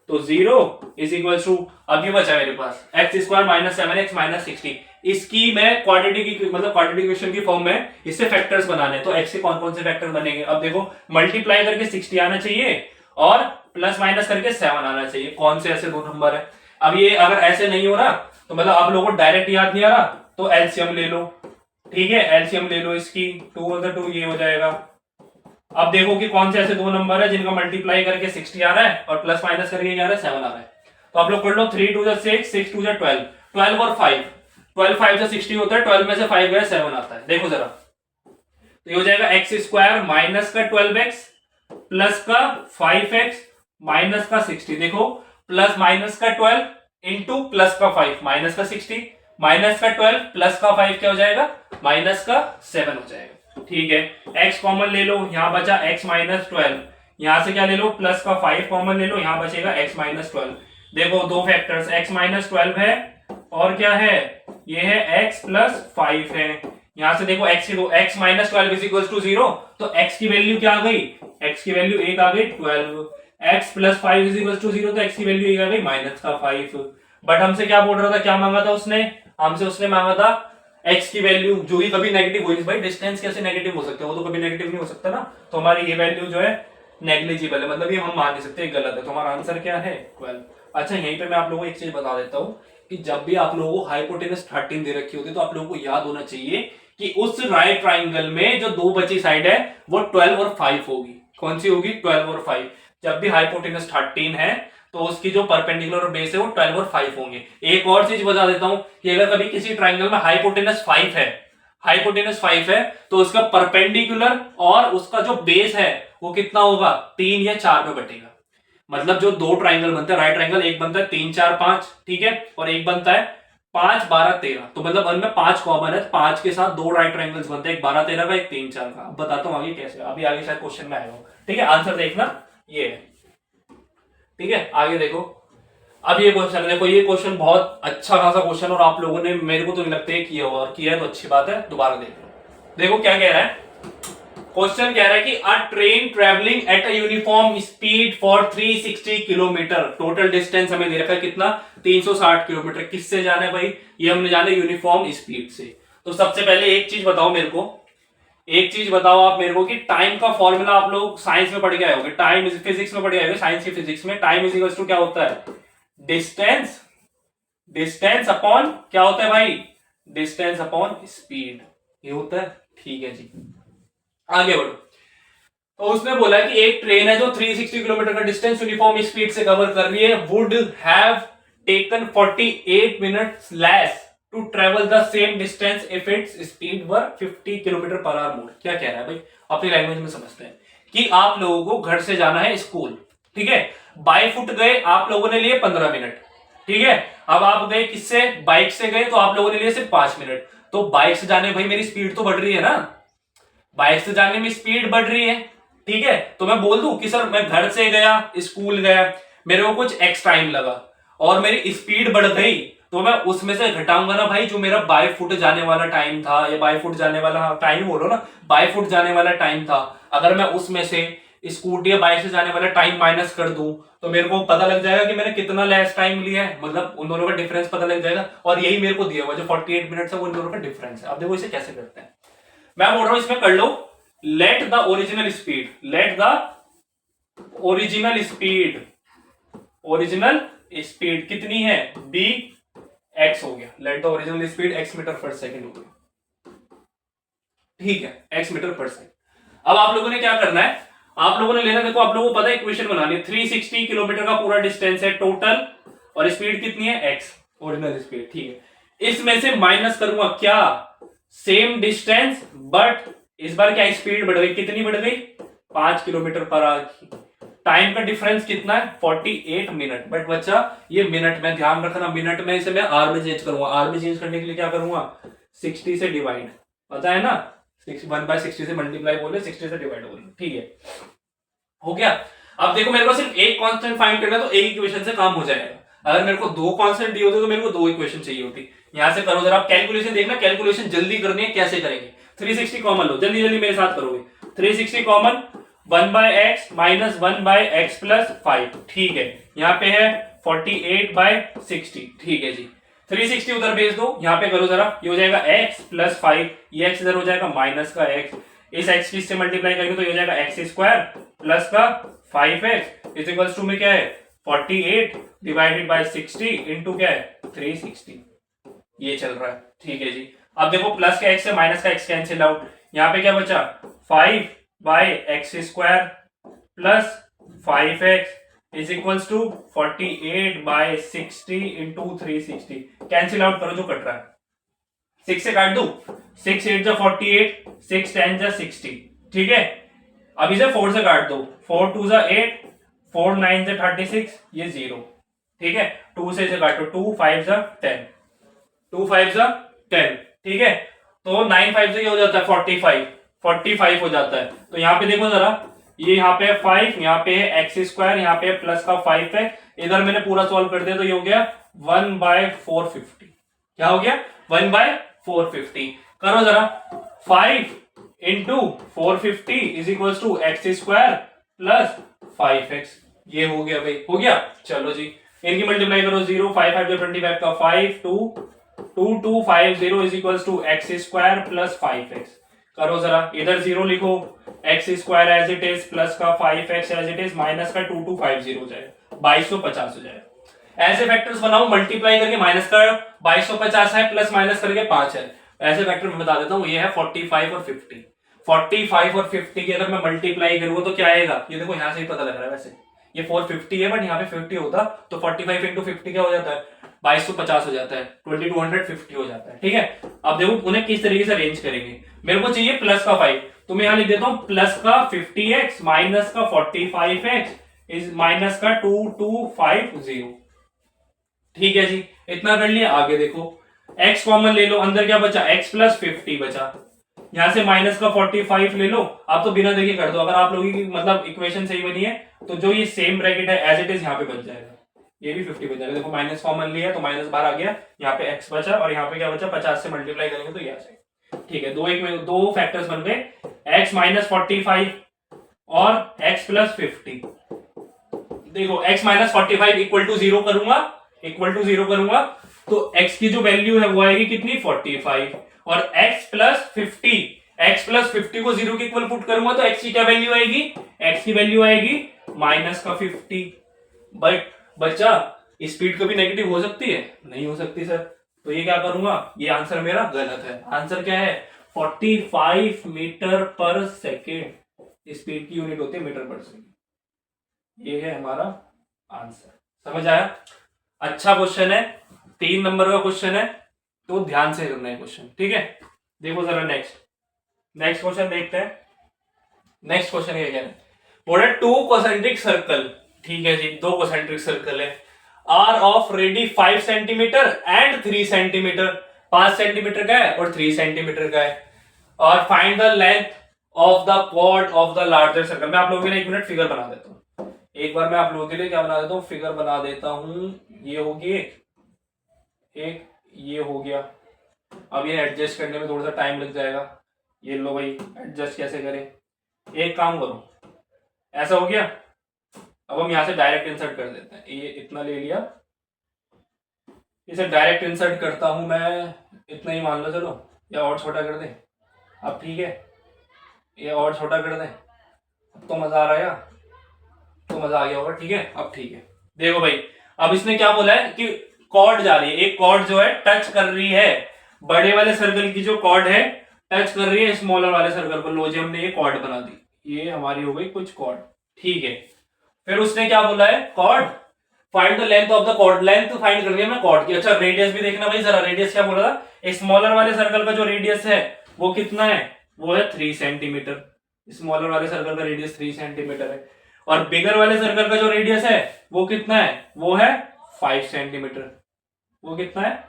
तो 0 इज इक्वल टू, अब ये बचा मेरे पास X square minus 7x minus 60। इसकी मैं क्वाड्रेटिक की, मतलब क्वाड्रेटिक इक्वेशन की फॉर्म में इससे फैक्टर्स बनाने, तो x से कौन कौन से फैक्टर बनेंगे। अब देखो, मल्टीप्लाई करके 60 आना चाहिए और प्लस माइनस करके 7 आना चाहिए। कौन से ऐसे 2 नंबर है। अब ये अगर ऐसे नहीं हो रहा तो मतलब आप लोगों को डायरेक्ट याद नहीं आ रहा तो एलसीएम ले लो। ठीक है, एलसीएम ले लो इसकी, 2 और 2 ये हो जाएगा। अब देखो कि कौन से ऐसे 2 नंबर है जिनका मल्टीप्लाई करके 60 आ रहा है और प्लस माइनस करके क्या आ रहा है, 7 आ रहा है। तो आप लोग कर लो, 3 2 6, 6 2 12, 12 और 5, 12 5 से 60 होता है, 12 में से 5 गया 7 आता है। देखो जरा, तो ये हो जाएगा एक्स स्क्वायर माइनस का 12x प्लस का 5x माइनस का 60। देखो, प्लस माइनस का 12 इंटू प्लस का 5 माइनस का 60, माइनस का 12 प्लस का 5 क्या हो जाएगा, माइनस का 7 हो जाएगा। ठीक है, x कॉमन ले लो, यहां बचा x माइनस 12, यहां से क्या ले लो, प्लस का 5 कॉमन ले लो, यहां बचेगा x माइनस 12। देखो दो फैक्टर्स, x माइनस 12 है और क्या है, ये है x प्लस 5 है। यहां से देखो x की दो, x minus 12 is equal to 0, तो x की वैल्यू क्या आ गई, x की वैल्यू 1 आ गई 12। x plus 5 is equal to 0, तो x की वैल्यू 1 आ गई माइनस का 5। बट हमसे क्या बोल रहा था, क्या मांगा था उसने, हमसे उसने मांगा था x की वैल्यू जो ही कभी नेगेटिव हुई, भाई डिस्टेंस कैसे नेगेटिव हो सकते हैं, वो तो कभी नेगेटिव नहीं हो सकता ना। तो हमारी ये वैल्यू जो है नेग्लिजिबल है, मतलब ये हम मान नहीं सकते, गलत है। तो हमारा आंसर क्या है, 12। अच्छा, यहीं पे मैं आप लोगों को एक चीज बता देता हूँ कि जब भी आप लोगों को हाइपोटेनस 13 दे रखी होती है तो आप लोगों को याद होना चाहिए कि उस राइट ट्राइंगल में जो दो बची साइड है वो 12 और 5 होगी। कौन सी होगी, 12 और 5। जब भी हाइपोटेनस 13 है तो उसकी जो परपेंडिकुलर और बेस है वो 12 और 5 होंगे। एक और चीज बता देता हूं कि अगर कभी किसी ट्राइंगल में हाइपोटेनस 5 है, हाइपोटेनस 5 है, तो उसका परपेंडिकुलर और उसका जो बेस है वो कितना होगा, 3 या 4 में बटेगा। मतलब जो दो ट्राइंगल बनते हैं, राइट ट्राइंगल, एक बनता है 3 4 5, ठीक है, और एक बनता है 5 12 13, तो मतलब अगर में 5 कॉमन है, 5 के साथ 2 राइट ट्रायंगल्स बनते हैं, एक 12 13 का, एक 3 4 का। अब बताता हूँ आगे कैसे, अभी आगे शायद क्वेश्चन में आएगा। ठीक है, आंसर देखना ये है। ठीक है, आगे देखो। अब ये क्वेश्चन देखो, ये क्वेश्चन बहुत अच्छा खासा क्वेश्चन, और आप लोगों ने, मेरे को तो नहीं लगता है किया होगा, और किया है तो अच्छी बात है, दोबारा देख लो। देखो क्या कह रहा है क्वेश्चन, कह रहा है कि अ train travelling at a uniform speed for 360 kilometre, total distance हमें दे रखा है कितना, 360 किलोमीटर। किससे जाना है भाई, ये हमने जाना है यूनिफॉर्म स्पीड से। तो सबसे पहले एक चीज बताओ मेरे को, एक चीज बताओ आप मेरे को कि टाइम का फॉर्मूला आप लोग साइंस में पढ़ के आए होंगे, टाइम फिजिक्स में पढ़ के आए होंगे, साइंस की फिजिक्स में टाइम इज इक्वल टू क्या होता है, डिस्टेंस, डिस्टेंस अपॉन क्या होता है भाई, डिस्टेंस अपॉन स्पीड, ये होता है। ठीक है जी, आगे बढ़ो। तो उसने बोला कि एक ट्रेन है जो 360 किलोमीटर का डिस्टेंस यूनिफॉर्म स्पीड से कवर कर रही है, would have taken 48 minutes less to travel the same distance if its speed were 50 kilometre per hour more. क्या कह रहा है भाई, अपनी लैंग्वेज में समझते हैं कि आप लोगों को घर से जाना है स्कूल, ठीक है, बाय फुट गए आप लोगों ने लिए 15 मिनट, ठीक है। अब आप गए किससे, बाइक से गए, तो आप लोगों ने लिए सिर्फ 5 मिनट। तो बाइक से जाने भाई मेरी स्पीड तो बढ़ रही है ना, बाइक से जाने में स्पीड बढ़ रही है, ठीक है। तो मैं बोल दूं कि सर मैं घर से गया स्कूल गया, मेरे को कुछ एक्स टाइम लगा और मेरी स्पीड बढ़ गई, तो मैं उसमें से घटाऊंगा ना भाई जो मेरा बाय फुट जाने वाला टाइम था, या बाय फुट जाने वाला टाइम बोलो ना, बाय फुट जाने वाला टाइम था, अगर मैं उसमें से स्कूटी या बाइक से जाने वाला टाइम माइनस कर दूं, तो मेरे को पता लग जाएगा कि मैंने कितना लेस टाइम लिया है, मतलब उन दोनों का डिफरेंस पता लग जाएगा। और यही मेरे को दिया हुआ जो 48 मिनट्स है, वो इन दोनों का डिफरेंस है। अब देखो इसे कैसे करते हैं, मैं बोल रहा हूं इसमें कर लो, let the original speed, let the original speed, original speed कितनी है, बी एक्स हो गया, let the original speed X metre per second हो गया, ठीक है, एक्स मीटर पर सेकेंड। अब आप लोगों ने क्या करना है, आप लोगों ने लेना, देखो आप लोगों को पता है इक्वेशन बनानी है, 360 किलोमीटर का पूरा डिस्टेंस है टोटल, और स्पीड कितनी है एक्स, ओरिजिनल स्पीड, ठीक है। इसमें से माइनस करूंगा क्या, सेम डिस्टेंस, बट इस बार क्या स्पीड बढ़ गई, कितनी बढ़ गई, 5 किलोमीटर पर आवर। टाइम का डिफरेंस कितना है, 48 मिनट, बट बच्चा ये मिनट में ध्यान रखना, मिनट में इसे मैं आर में चेंज करूंगा, आर में चेंज करने के लिए क्या करूंगा, 60 से डिवाइड, पता है ना, 1/60 से मल्टीप्लाई बोले, 60 से डिवाइड बोले, ठीक है, हो गया। अब देखो मेरे को सिर्फ एक कांस्टेंट फाइंड करना, तो एक इक्वेशन से काम हो जाएगा। अगर मेरे को 2 कांस्टेंट दिए होते तो मेरे को 2 इक्वेशन चाहिए होती। यहां से करो जरा आप कैलकुलेशन, देखना कैलकुलेशन जल्दी करनी है, कैसे करेंगे। 360 कॉमन लो, जल्दी जल्दी मेरे साथ करोगे, 360 common, 1/x minus 1/x plus 5, ठीक है। यहाँ पे है 48/60, ठीक है जी। 360 उधर भेज दो, यहाँ पे करो जरा, ये हो जाएगा x प्लस 5, ये x इधर हो जाएगा माइनस का x, इस x की से मल्टीप्लाई करेंगे तो ये हो जाएगा x स्क्वायर प्लस का 5x इज इक्वल्स टू में क्या है 48 डिवाइडेड बाय 60 इंटू क्या है 360, ये चल रहा है, ठीक है जी। अब देखो प्लस का x से माइनस का x कैंसिल आउट, यहाँ पे क्या बचा 5/x square plus 5x is equals to 48/60 into 360, cancel out करो जो कट रहा है, 6 से काट दो, 6 8 जा 48, 6 10 जा 60, ठीक है। अब इसे 4 से काट दो, 4 2 जा 8, 4 9 जा 36, ये 0, ठीक है। 2 से इसे काटो, 2 5 जा 10, 2 5 जा 10, ठीक है। तो 9 5 से क्या हो जाता है 45 हो जाता है। तो यहाँ पे देखो जरा, ये यहाँ पे 5, यहाँ पे है एक्स स्क्वायर, यहाँ पे प्लस का 5 है, इधर मैंने पूरा सॉल्व कर दिया तो ये हो गया 1/450, क्या हो गया 1/450। करो जरा 5 into 450 is equal to X square plus 5x, ये हो गया भाई, हो गया। चलो जी इनकी मल्टीप्लाई करो, 0 5 5 25 का 5 2 2 2 5 0 is equal to X square plus 5x। करो जरा, इधर 0 लिखो, X square as it is plus का 5x as it is minus का 2250 हो जाएगा, 2250 हो जाएगा। ऐसे फैक्टर्स बनाओ, मल्टीप्लाई करके माइनस का 2250 है, प्लस माइनस करके 5 है, ऐसे फैक्टर मैं बता देता हूँ, ये है 45 और 50, 45 और 50 की अगर मैं मल्टीप्लाई करूंगा तो क्या आएगा, ये देखो यहां से ही पता लग रहा है, वैसे ये 450 है बट यहाँ पे 50 होता तो 45 इंटू 50 क्या हो जाता है 2250 हो जाता है, 2250 हो जाता है, ठीक है। अब देखो उन्हें किस तरीके से अरेंज करेंगे, मेरे को चाहिए प्लस का 5, तो मैं यहां लिख देता हूं प्लस का 50x माइनस का 45x इज माइनस का 2250, ठीक है जी। इतना कर लिया, आगे देखो x कॉमन ले लो, अंदर क्या बचा x प्लस 50 बचा, यहां से माइनस का 45 ले लो। आप तो बिना देखे कर दो, अगर आप लोगों की मतलब इक्वेशन सही बनी है तो जो ये सेम ब्रैकेट है एज इट इज यहाँ पे बच जाएगा, ये भी 50 बच जाएगा। देखो माइनस कॉमन लिया तो माइनस बाहर आ गया, यहाँ पे x बचा और यहाँ पे क्या बचा 50 से मल्टीप्लाई करेंगे तो ये आ जाएगा। ठीक है, दो फैक्टर्स बन गए, x माइनस 45 और x प्लस 50। देखो x minus 45 equal to zero करूंगा तो x की जो वैल्यू है वो आएगी कितनी 45 और x प्लस 50 को जीरो के इक्वल पुट करूंगा तो x की क्या वैल्यू आएगी, x की वैल्यू आएगी माइनस का 50। बट बच्चा स्पीड कभी नेगेटिव हो सकती है, नहीं हो सकती सर, तो ये क्या करूंगा, ये आंसर मेरा गलत है। आंसर क्या है 45 मीटर पर सेकेंड, स्पीड की यूनिट होती है मीटर पर सेकेंड। ये है हमारा आंसर, समझ आया। अच्छा क्वेश्चन है, 3 नंबर का क्वेश्चन है, तो ध्यान से करना है क्वेश्चन, ठीक है। देखो जरा नेक्स्ट क्वेश्चन देखते हैं। नेक्स्ट क्वेश्चन ये क्या है, बोले टू कॉन्सेंट्रिक सर्कल, ठीक है जी, दो कॉन्सेंट्रिक सर्कल है, are of radii 5 centimetre and 3 centimetre, 5 centimetre का है और 3 सेंटीमीटर का है, और find the length of the chord of the larger circle. मैं आप लोगों के लिए 1 मिनट फिगर बना देता हूं, एक बार मैं आप लोगों के लिए क्या बना देता हूं, फिगर बना देता हूं। ये होगी एक ये हो गया, अब ये एडजस्ट करने में थोड़ा सा टाइम लग जाएगा, ये लो भाई एडजस्ट कैसे करें, एक काम करो ऐसा हो गया। अब हम यहां से डायरेक्ट इंसर्ट कर देते हैं, ये इतना ले लिया, इसे डायरेक्ट इंसर्ट करता हूं मैं, इतना ही मान लो, चलो या और छोटा कर दें, अब ठीक है, ये और छोटा कर दें, अब तो मजा आ रहा है, तो मजा आ गया होगा, ठीक है। अब ठीक है, देखो भाई अब इसने क्या बोला है कि कॉर्ड जा रही है, एक कॉर्ड जो है टच कर रही है बड़े वाले सर्कल की, जो कॉर्ड है टच कर रही है स्मॉलर वाले सर्कल पर। लो जी हमने ये कॉर्ड बना दी, ये हमारी हो गई कुछ कॉर्ड, ठीक है। फिर उसने क्या बोला है, chord find the length of the chord, length find कर दिया मैं कॉर्ड की। अच्छा रेडियस भी देखना भाई जरा, रेडियस क्या बोला था, स्मॉलर वाले सर्कल का जो रेडियस है वो कितना है, वो है 3 सेंटीमीटर, स्मॉलर वाले सर्कल का रेडियस 3 सेंटीमीटर है, और बिगर वाले सर्कल का जो रेडियस है वो कितना है, वो है 5 सेंटीमीटर, वो कितना है,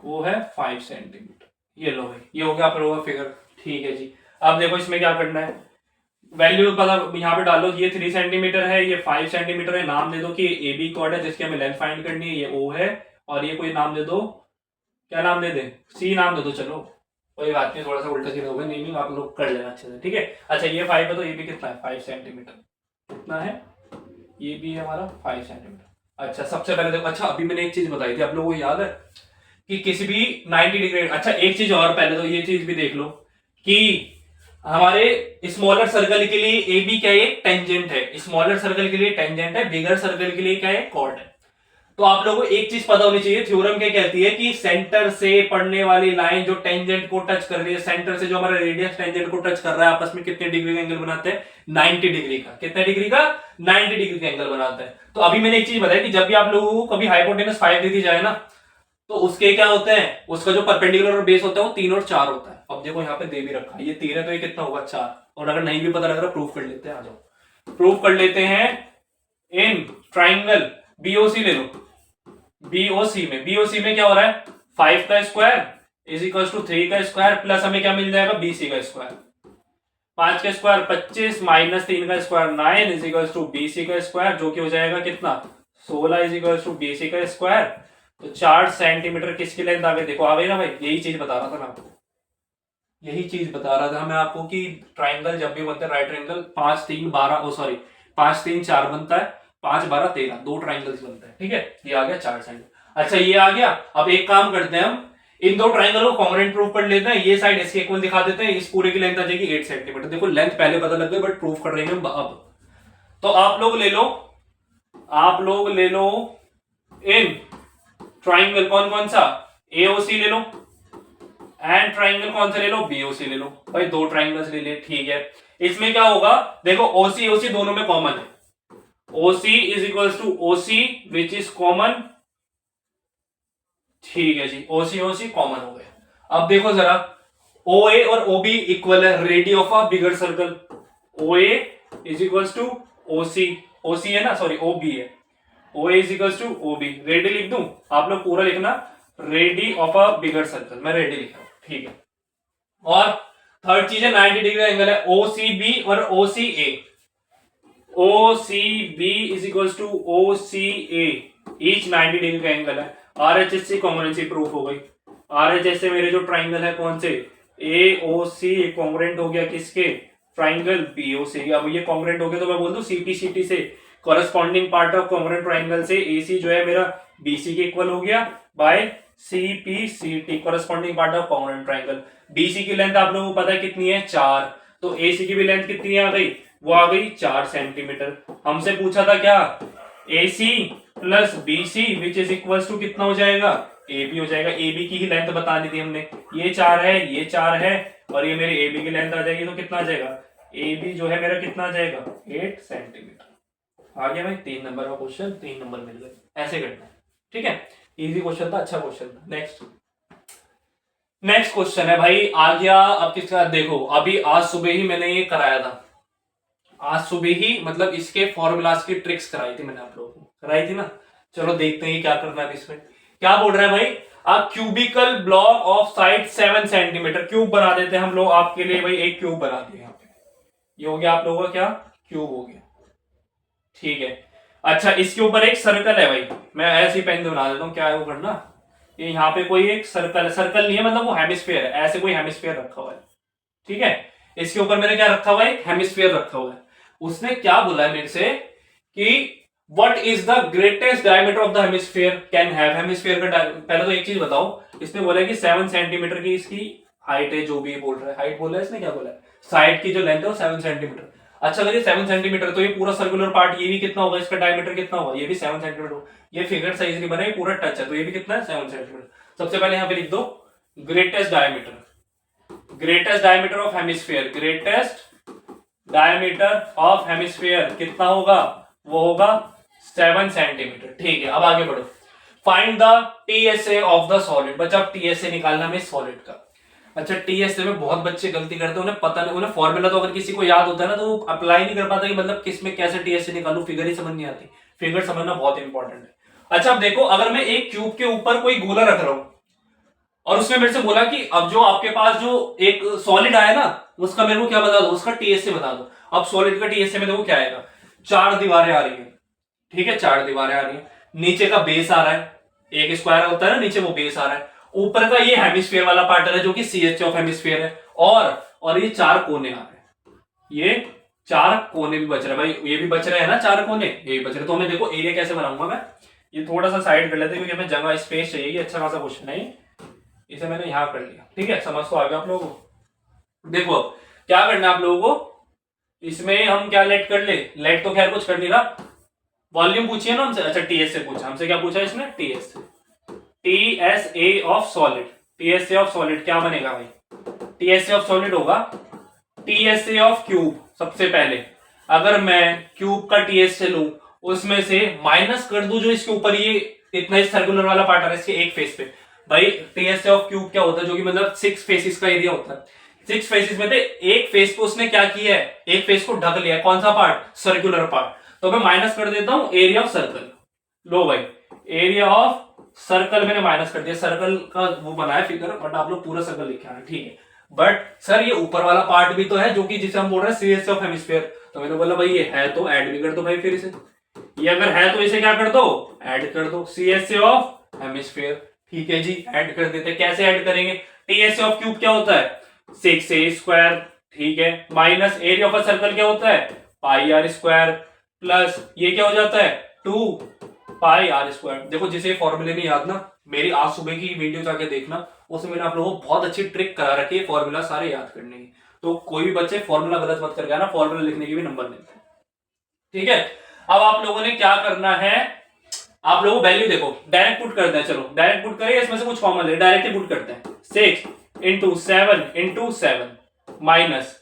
वो है 5 सेंटीमीटर। ये लो भाई, ये हो गया आप लोगों का फिगर, ठीक है जी। अब देखो इसमें क्या करना है, वैल्यू पता यहाँ पे डालो, ये 3 सेंटीमीटर है, ये 5 सेंटीमीटर है, नाम दे दो कि ए बी कॉर्ड है जिसकी हमें लेंथ फाइंड करनी है, ये ओ है, और ये कोई नाम दे दो, क्या नाम दे दे, सी नाम दे दो, चलो कोई बात नहीं, थोड़ा सा उल्टा सीधा होगा, नहीं आप लोग कर लेना अच्छे से, ठीक है। अच्छा ये 5 है तो ये भी कितना है 5 सेंटीमीटर, कितना है, ये भी है हमारा 5 सेंटीमीटर। अच्छा सबसे पहले देखो, अच्छा अभी मैंने एक चीज बताई थी, आप लोगों को याद है कि किसी भी 90 डिग्री, अच्छा एक चीज और, पहले तो ये चीज भी देख लो कि हमारे स्मॉलर सर्कल के लिए ए बी क्या है, टेंजेंट है, स्मॉलर सर्कल के लिए टेंजेंट है, बिगर सर्कल के लिए क्या है, कॉर्ड है। तो आप लोगों को एक चीज पता होनी चाहिए, थ्योरम क्या कहती है कि सेंटर से पड़ने वाली लाइन जो टेंजेंट को टच कर रही है, सेंटर से जो हमारा रेडियस टेंजेंट को टच कर रहा है, आपस में कितने डिग्री का एंगल बनाते हैं, 90 डिग्री का, कितने डिग्री का, 90 डिग्री का एंगल बनाते हैं। तो अभी मैंने एक चीज बताई कि जब भी आप लोगों को कभी हाइपोटेनस 5 दे दी जाए ना, तो उसके क्या होते हैं, उसका जो परपेंडिकुलर और बेस होता है वो 3 और 4 होता है। अब देखो यहाँ पे दे भी रखा है, ये 3 है तो ये कितना होगा 4, और अगर नहीं भी पता लग रहा प्रूफ कर लेते हैं, आ जाओ प्रूफ कर लेते हैं। इन ट्राइंगल बीओसी ले लो, बीओसी में क्या हो रहा है, 5 का स्क्वायर इज इक्वल टू 3 का स्क्वायर प्लस हमें क्या मिल जाएगा, बीसी का स्क्वायर, 5 का स्क्वायर 25 माइनस 3 का square 9 is equal to BC का स्क्वायर, जो कि हो जाएगा कितना 16 इज इक्वल टू बीसी का स्क्वायर। तो 4 सेंटीमीटर किसकी लेंथ आ गई, देखो आ गई ना भाई, यही चीज बता रहा था मैं आपको, यही चीज बता रहा था मैं आपको कि ट्राइंगल जब भी बनते हैं राइट ट्राइंगल 5 3 12 सॉरी 5 3 4 बनता है, 5 12 13 दो ट्राइंगल्स बनते हैं, ठीक है। ये आ गया 4 सेंटीमीटर। अच्छा ये आ गया, अब एक काम करते हैं हम इन दो ट्राइंगल को कॉन्ग्रुएंट प्रूफ कर लेते हैं, ये साइड इसके इक्वल दिखा देते हैं, इस पूरे की लेंथ आ जाएगी 8 सेंटीमीटर। देखो लेंथ पहले पता लग गई बट प्रूफ कर रहे हैं हम अब। तो आप लोग ले लो इन ट्राइंगल कौन कौन सा, एओसी ले लो, एंड ट्राइंगल कौन सा ले लो, बीओसी ले लो। भाई दो ट्राइंगल्स ले लिए, ठीक है। इसमें क्या होगा, देखो ओसी ओसी दोनों में कॉमन है, OC is equal to OC which is common, ठीक है जी, ओसी ओसी कॉमन हो गए। अब देखो जरा ओ ए और ओ बी इक्वल है, radius of a bigger circle, O A is equal to OC, OC है ना, सॉरी ओ बी है, O A is equal to O B, radius लिख दूं, आप लोग पूरा लिखना, radii of a bigger circle, मैं रेडी लिखा हूं, ठीक है। और थर्ड चीज है 90 डिग्री एंगल है ओ सी बी और O C A. O C B is equals to O C A, each 90 degree का एंगल है। आरएचएस से कॉन्ग्रुएंसी प्रूफ हो गई। आरएचएस से मेरे जो ट्राइंगल है कौन से, ए ओ सी कॉन्ग्रुएंट हो गया किसके, ट्राइंगल बीओ से। अब ये कॉन्ग्रुएंट हो गया तो मैं बोल दूं सीटी सीटी से, corresponding part of congruent triangle से एसी जो है मेरा बीसी के इक्वल हो गया by CPCT, corresponding part of congruent triangle. BC की लेंथ आप लोगों को पता है कितनी है, 4, तो एसी की भी लेंथ कितनी आ गई, वो आ गई 4 सेंटीमीटर। हमसे पूछा था क्या, AC प्लस BC which is equals to कितना हो जाएगा, AB हो जाएगा। AB की ही लेंथ बतानी थी हमने, ये 4 है, ये 4 है, और ये मेरी AB की लेंथ आ जाएगी, तो कितना आ जाएगा, AB जो है मेरा कितना आ जाएगा, 8 सेंटीमीटर। आ गया भाई 3 नंबर का क्वेश्चन, 3 नंबर मिल गए। ऐसे करना है, ठीक है, इजी क्वेश्चन था, अच्छा क्वेश्चन था। नेक्स्ट क्वेश्चन है भाई, आ गया अब किसका, देखो अभी आज सुबह ही मैंने ये कराया था, आज सुबह ही, मतलब इसके फॉर्मूलाज की ट्रिक्स कराई थी मैंने आप लोगों को, कराई थी ना। चलो देखते हैं क्या करना है इसमें। क्या बोल रहा है भाई, a cubical block of side 7 centimetre, cube बना देते हैं हम लोग आपके लिए भाई, एक क्यूब बना दिया यहाँ पे, ये हो गया आप लोगों का क्या, क्यूब हो गया, ठीक है। अच्छा इसके ऊपर एक सर्कल है भाई, मैं ऐसे ही पेन से बना देता हूँ, क्या है वो करना, ये यहाँ पे कोई एक सर्कल है, सर्कल नहीं है मतलब वो हेमिस्फीयर है, ऐसे कोई हेमिस्फीयर रखा हुआ है, ठीक है। इसके ऊपर मैंने क्या रखा हुआ है, एक हेमिस्फीयर रखा हुआ है। उसने क्या बोला है मेरे से कि what is the greatest diameter of the hemisphere can have, hemisphere का पहले तो एक चीज बताओ, इसने बोला है कि 7 सेंटीमीटर की इसकी हाइट है, जो भी बोल रहा है हाइट बोला है इसने, क्या बोला है, साइड की जो लेंथ है वो 7 सेंटीमीटर। अच्छा अगर ये 7 सेंटीमीटर, तो ये पूरा सर्कुलर पार्ट ये भी कितना होगा, इसका डायमीटर कितना होगा, ये भी 7 सेंटीमीटर होगा। ये फिगर साइज नहीं बना, ये पूरा टच है, तो ये भी कितना है, 7 सेंटीमीटर। सबसे पहले यहाँ पे लिख दो greatest diameter, greatest diameter of hemisphere, greatest diameter of hemisphere कितना होगा, वो होगा 7 सेंटीमीटर, ठीक है। अब आगे बढ़ो, find the TSA of the solid, बच्चा अब टीएसए निकालना में सॉलिड का। अच्छा टीएसए में बहुत बच्चे गलती करते हैं, उन्हें पता नहीं, उन्हें फॉर्मूला तो अगर किसी को याद होता है ना तो वो अप्लाई नहीं कर पाता कि मतलब किस में कैसे टीएसए निकालू, फिगर ही समझ नहीं आती, फिगर समझना बहुत इंपॉर्टेंट है। अच्छा अब देखो, अगर मैं एक क्यूब के ऊपर कोई गोला रख रहा हूं और उसने मेरे से बोला कि अब जो आपके पास जो एक सॉलिड आया ना, उसका मेरे को क्या बता दो, उसका टीएसए बता दो। अब सॉलिड का टीएसए में देखो क्या आएगा, 4 दीवारें आ रही है, ठीक है, 4 दीवारें आ रही है, नीचे का बेस आ रहा है, एक स्क्वायर होता है ना, नीचे वो बेस आ रहा है, ऊपर का ये हेमिस्फीयर वाला पार्ट है जो कि CH ऑफ हेमिस्फीयर है, और ये 4 कोने आ रहे हैं, ये 4 कोने भी बच रहे हैं भाई, ये भी बच रहे हैं ना 4 कोने, ये भी बच रहे। तो हमें देखो एरिया कैसे बनाऊंगा मैं, ये थोड़ा सा साइड कर लेते हैं क्योंकि हमें जगह स्पेस चाहिए, अच्छा खासा क्वेश्चन है, इसे मैंने यहां कर लिया, ठीक है, समझ तो आ गया आप लोगों को। देखो क्या करना है आप लोगों को, इसमें हम क्या लेट कर ले, लेट तो खैर कुछ कर नहीं रहा, वॉल्यूम पूछिए ना हमसे। अच्छा टीएस से पूछा, हमसे क्या पूछा इसने, TS, TSA of solid, TSA of solid क्या बनेगा भाई, टीएसए ऑफ सॉलिड होगा टीएसए ऑफ क्यूब। सबसे पहले अगर मैं क्यूब का टीएसए लूं, उसमें से माइनस कर दूं जो इसके ऊपर ये इतना सर्कुलर वाला पार्ट आ रहा है इसके एक फेस पे, भाई टीएसए ऑफ क्यूब क्या होता है, जो कि मतलब 6 फेसिस का एरिया होता है, 6 फेसिस में से एक फेस पे उसने क्या किया है, एक फेस को ढक लिया है, कौन सा पार्ट, सर्कुलर पार्ट, तो मैं माइनस कर देता हूं एरिया ऑफ सर्कल। लो भाई एरिया ऑफ सर्कल मैंने माइनस कर दिया, सर्कल का वो बनाया फिगर, बट आप लोग पूरा सर्कल लिखे हैं, ठीक है। बट सर ये ऊपर वाला पार्ट भी तो है जो कि जिसे हम बोल रहे हैं CH ऑफ हेमिस्फीयर, तो मैंने बोला भाई ये है तो ऐड भी कर दो भाई, फिर इसे, ये अगर है तो इसे क्या कर दो, ऐड कर दो, CH ऑफ हेमिस्फीयर, ठीक है जी, ऐड कर देते। कैसे ऐड करेंगे, टीएसए ऑफ क्यूब क्या होता है, 6a स्क्वायर, ठीक है, minus area of a circle क्या होता है, पाई आर स्क्वायर, प्लस ये क्या हो जाता है 2 पाई आर स्क्वायर। देखो जिसे फॉर्मूले नहीं याद ना, मेरी आज सुबह की वीडियो जाके देखना, उसमें मैंने आप लोगों को बहुत अच्छी ट्रिक करा रखी है फॉर्मूला सारे याद करने की, तो कोई भी बच्चे फॉर्मूला गलत मत करके आना, फॉर्मूला लिखने के भी नंबर मिलते हैं, ठीक है। अब आप लोगों ने क्या करना है, आप लोगों वैल्यू देखो, डायरेक्ट पुट करते हैं, चलो डायरेक्ट पुट करें, इसमें से कुछ कॉमन ले, डायरेक्ट ही पुट करते हैं, 6 इंटू 7 माइनस,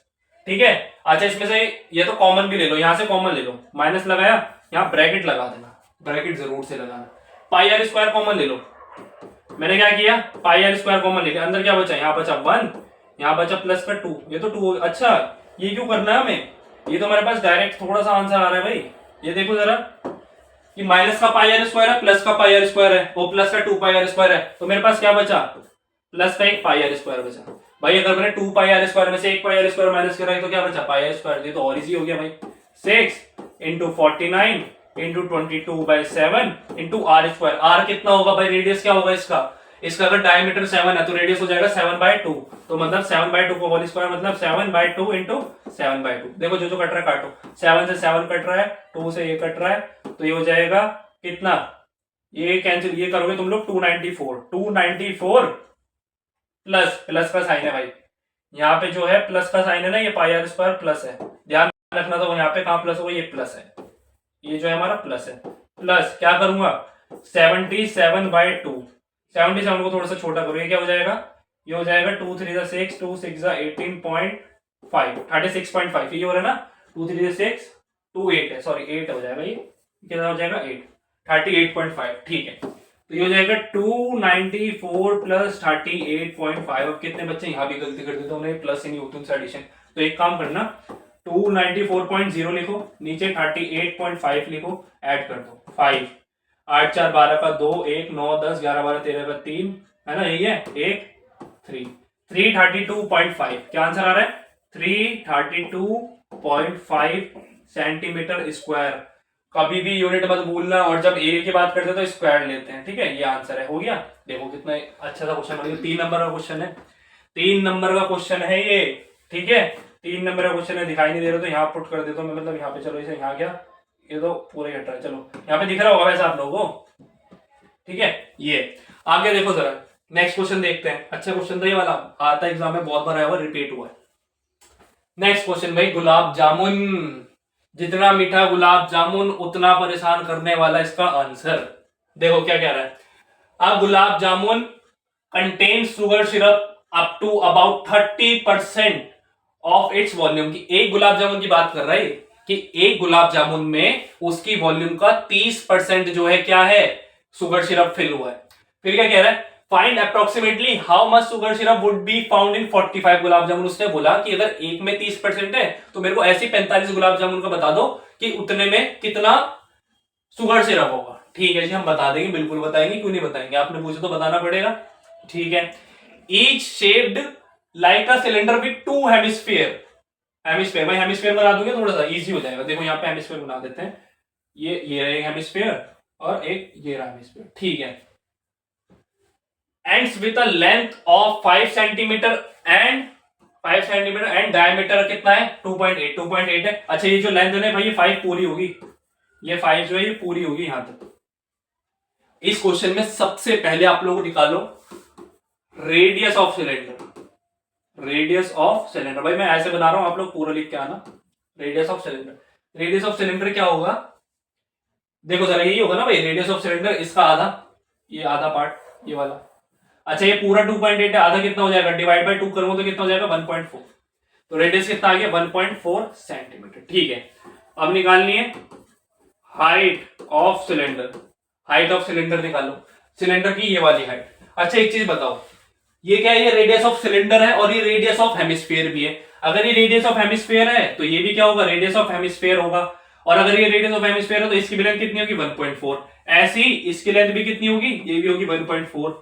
ठीक है। अच्छा इसमें से ये तो कॉमन भी ले लो, यहां से कॉमन ले लो, माइनस लगाया, यहां ब्रैकेट लगा देना, ब्रैकेट जरूर से लगाना, पाई आर स्क्वायर कॉमन ले लो, मैंने क्या किया, पाई आर स्क्वायर कॉमन ले लिया, अंदर क्या बचा, यहाँ बचा 1, यहाँ बचा प्लस का 2, ये तो 2, अच्छा ये क्यों करना है हमें, ये तो हमारे पास डायरेक्ट थोड़ा सा आंसर आ रहा है भाई, ये देखो जरा, कि माइनस का पाई आर स्क्वायर है, प्लस का पाई आर स्क्वायर है, और प्लस का 2 पाई आर स्क्वायर है, तो मेरे पास क्या बचा, प्लस का 1 पाई आर स्क्वायर बचा। भाई अगर मैंने 2 पाई आर स्क्वायर में से 1 पाई आर स्क्वायर माइनस करा है तो क्या बचा, पाई आर स्क्वायर। ये तो और इजी हो गया भाई। 6 into 49 into 22/7 into R square. R कितना होगा भाई, रेडियस क्या होगा इसका, इसका अगर डायमीटर 7 है तो रेडियस हो जाएगा 7/2, तो मतलब 7/2 को होल स्क्वायर मतलब 7/2 इंटू 7/2। देखो जो जो कट रहा है काटो, 7 से 7 कट रहा है, 2 से ये कट रहा है, तो ये हो जाएगा कितना, ये कैंसिल, ये करोगे तुम लोग 294 प्लस, प्लस का साइन है भाई यहाँ पे, जो है प्लस का साइन है ना, ये पाई आर स्क्वायर प्लस है, ध्यान रखना। तो यहाँ पे कहां प्लस होगा, ये प्लस है, ये जो है हमारा प्लस है। प्लस क्या करूंगा, 77/2, 77 को थोड़ा सा छोटा करो, ये क्या हो जाएगा, ये हो जाएगा 2 3 6 2 6 18.5 36.5, ये हो रहा है ना, 2 3 6 2 8 है, सॉरी 8 हो जाएगा, ये कितना हो जाएगा 8 38.5, ठीक है। तो ये हो जाएगा 294 प्लस 38.5। अब कितने बच्चे यहाँ भी गलती कर देते हैं, प्लस ही नहीं होती उनसे एडिशन, तो एक काम करना 294.0 लिखो, नीचे 38.5 लिखो, ऐड कर दो 5, 8 4 12 का 2, 1 9 10 11 12 13 का 3, है ना, यही है 1 3 332.5। क्या आंसर आ रहा है, 332.5 सेंटीमीटर स्क्वायर। कभी भी यूनिट मत भूलना, और जब एरिया की बात करते हैं तो स्क्वायर लेते हैं, ठीक है। ये आंसर है, हो गया। देखो कितना अच्छा सा क्वेश्चन बन गया, 3 नंबर का क्वेश्चन है, 3 नंबर का क्वेश्चन है ये, ठीक है। 3 नंबर का क्वेश्चन है, दिखाई नहीं दे रहा तो यहाँ पुट कर देता हूँ मैं, मतलब यहाँ पे, चलो इसे यहाँ क्या, ये तो पूरा हट रहा है, चलो यहाँ पे दिख रहा होगा वैसे आप लोगों को, ठीक है। ये आगे देखो जरा, नेक्स्ट क्वेश्चन देखते हैं। अच्छा क्वेश्चन था ये वाला, आता एग्जाम में बहुत बार आया हुआ, रिपीट हुआ है। नेक्स्ट क्वेश्चन भाई, गुलाब जामुन, जितना मीठा गुलाब जामुन उतना परेशान करने वाला इसका आंसर। देखो क्या कह रहा है, अब gulab jamun contain sugar syrup up to about 30% of its volume. की एक गुलाब जामुन की बात कर रहा है कि एक गुलाब जामुन में उसकी वॉल्यूम का 30% जो है क्या है, शुगर सिरप फिल हुआ है। फिर क्या कह रहा है, find approximately how much sugar syrup would be found in 45 gulab jamun. उसने बोला कि अगर एक में 30% है तो मेरे को ऐसे 45 गुलाब जामुन का बता दो कि उतने में कितना शुगर सिरप होगा। ठीक है जी, हम बता देंगे, बिल्कुल बताएंगे, क्यों नहीं बताएंगे, आपने पूछे तो बताना पड़ेगा, ठीक है। Each shaped like a cylinder with 2 hemisphere. Hemisphere भाई, हेमिस्फीयर बना दूंगे थोड़ा सा इजी हो जाएगा। देखो यहाँ पे हेमिस्फीयर बना देते हैं, ये रहा हेमिस्फीयर और एक ये रहा हेमिस्फीयर, ठीक है। ends with a length of 5 centimetre and 5 centimetre and diameter कितना है 2.8 है। अच्छा ये जो लेंथ है ना भाई, ये 5 पूरी होगी, ये 5 जो है ये पूरी होगी यहां तक। इस क्वेश्चन में सबसे पहले आप लोग निकालो radius of cylinder. Radius of cylinder भाई मैं ऐसे बना रहा हूं, आप लोग पूरा लिख के आना। Radius of cylinder, radius of cylinder क्या होगा, देखो जरा यही होगा ना भाई, रेडियस ऑफ सिलेंडर इसका आधा, ये आधा पार्ट ये वाला। अच्छा ये पूरा 2.8 है, आधा कितना हो जाएगा, डिवाइड बाय 2 करूंगा तो कितना हो जाएगा 1.4। तो रेडियस कितना आ गया 1.4 सेंटीमीटर, ठीक है। अब निकालनी है height of cylinder. Height of cylinder निकालो, सिलेंडर की ये वाली हाइट। अच्छा एक चीज बताओ, ये क्या है, ये रेडियस ऑफ सिलेंडर है और ये रेडियस ऑफ हेमिस्फीयर भी है। अगर ये रेडियस ऑफ हेमिस्फीयर है तो ये भी क्या होगा, रेडियस ऑफ हेमिस्फीयर होगा। और अगर ये रेडियस ऑफ हेमिस्फीयर है तो इसकी भी लेंथ कितनी होगी 1.4। ऐसी इसकी लेंथ भी कितनी होगी, ये भी होगी 1.4।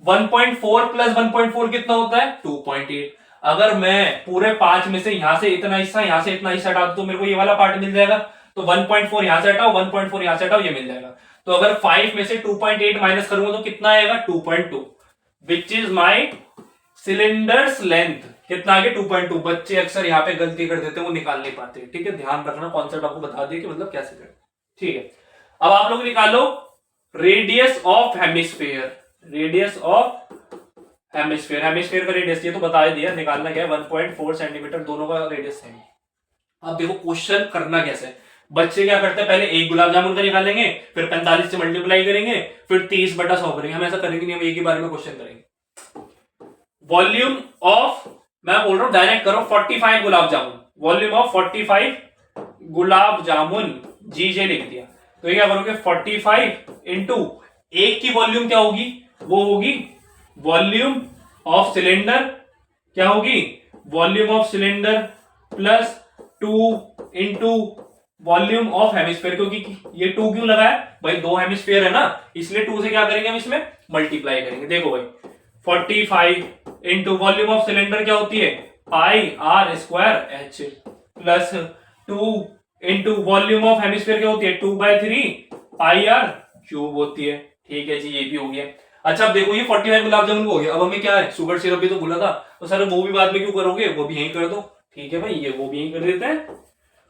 1.4 प्लस 1.4 कितना होता है 2.8। अगर मैं पूरे 5 में से यहां से इतना हिस्सा, यहां से इतना हिस्सा हटा दूं तो मेरे को ये वाला पार्ट मिल जाएगा। तो 1.4 यहां से हटाओ, 1.4 यहां से हटाओ, ये मिल जाएगा। तो अगर 5 में से 2.8 माइनस करूंगा तो कितना आएगा 2.2, which is my cylinders length. कितना आगे 2.2। बच्चे अक्सर यहाँ पे गलती कर देते हैं, वो निकाल नहीं पाते, ठीक है। ध्यान रखना, कॉन्सेप्ट आपको बता दिए कि मतलब कैसे करें, ठीक है। अब आप लोग निकालो radius of hemisphere. Radius of hemisphere, hemisphere का रेडियस ये तो बता ही दिया, निकालना क्या है 1.4 सेंटीमीटर, दोनों का रेडियस सेम। अब देखो क्वेश्चन करना कैसे है। बच्चे क्या करते हैं, पहले एक गुलाब जामुन का निकालेंगे, फिर 45 से मल्टीप्लाई करेंगे, फिर 30/100 करेंगे। हम ऐसा करेंगे नहीं, हम एक ही बारे में क्वेश्चन करेंगे। वॉल्यूम ऑफ, मैं बोल रहा हूं डायरेक्ट करो, 45 गुलाब जामुन, वॉल्यूम ऑफ 45 गुलाब जामुन, जीजे लिख दिया। तो ये क्या करोगे 45 इंटू एक की वॉल्यूम क्या होगी, वो होगी वॉल्यूम ऑफ सिलेंडर, क्या होगी volume of cylinder plus 2 into volume of hemisphere, क्योंकि ये 2 क्यों लगा है भाई, 2 हेमिस्फीयर है ना, इसलिए 2 से क्या करेंगे हम इसमें मल्टीप्लाई करेंगे। देखो भाई 45 इंटू वॉल्यूम ऑफ सिलेंडर क्या होती है pi R square H, plus 2 into volume of hemisphere क्या होती है 2/3 पाई आर क्यूब होती है। ठीक है जी, ये भी हो गया। अच्छा अब देखो ये 45 गुलाब जामुन हो गया, अब हमें क्या है शुगर सिरप भी तो भूला था, तो सर वो भी बाद में क्यों करोगे, वो भी यहीं कर दो। ठीक है भाई, ये वो भी यहीं कर देते हैं।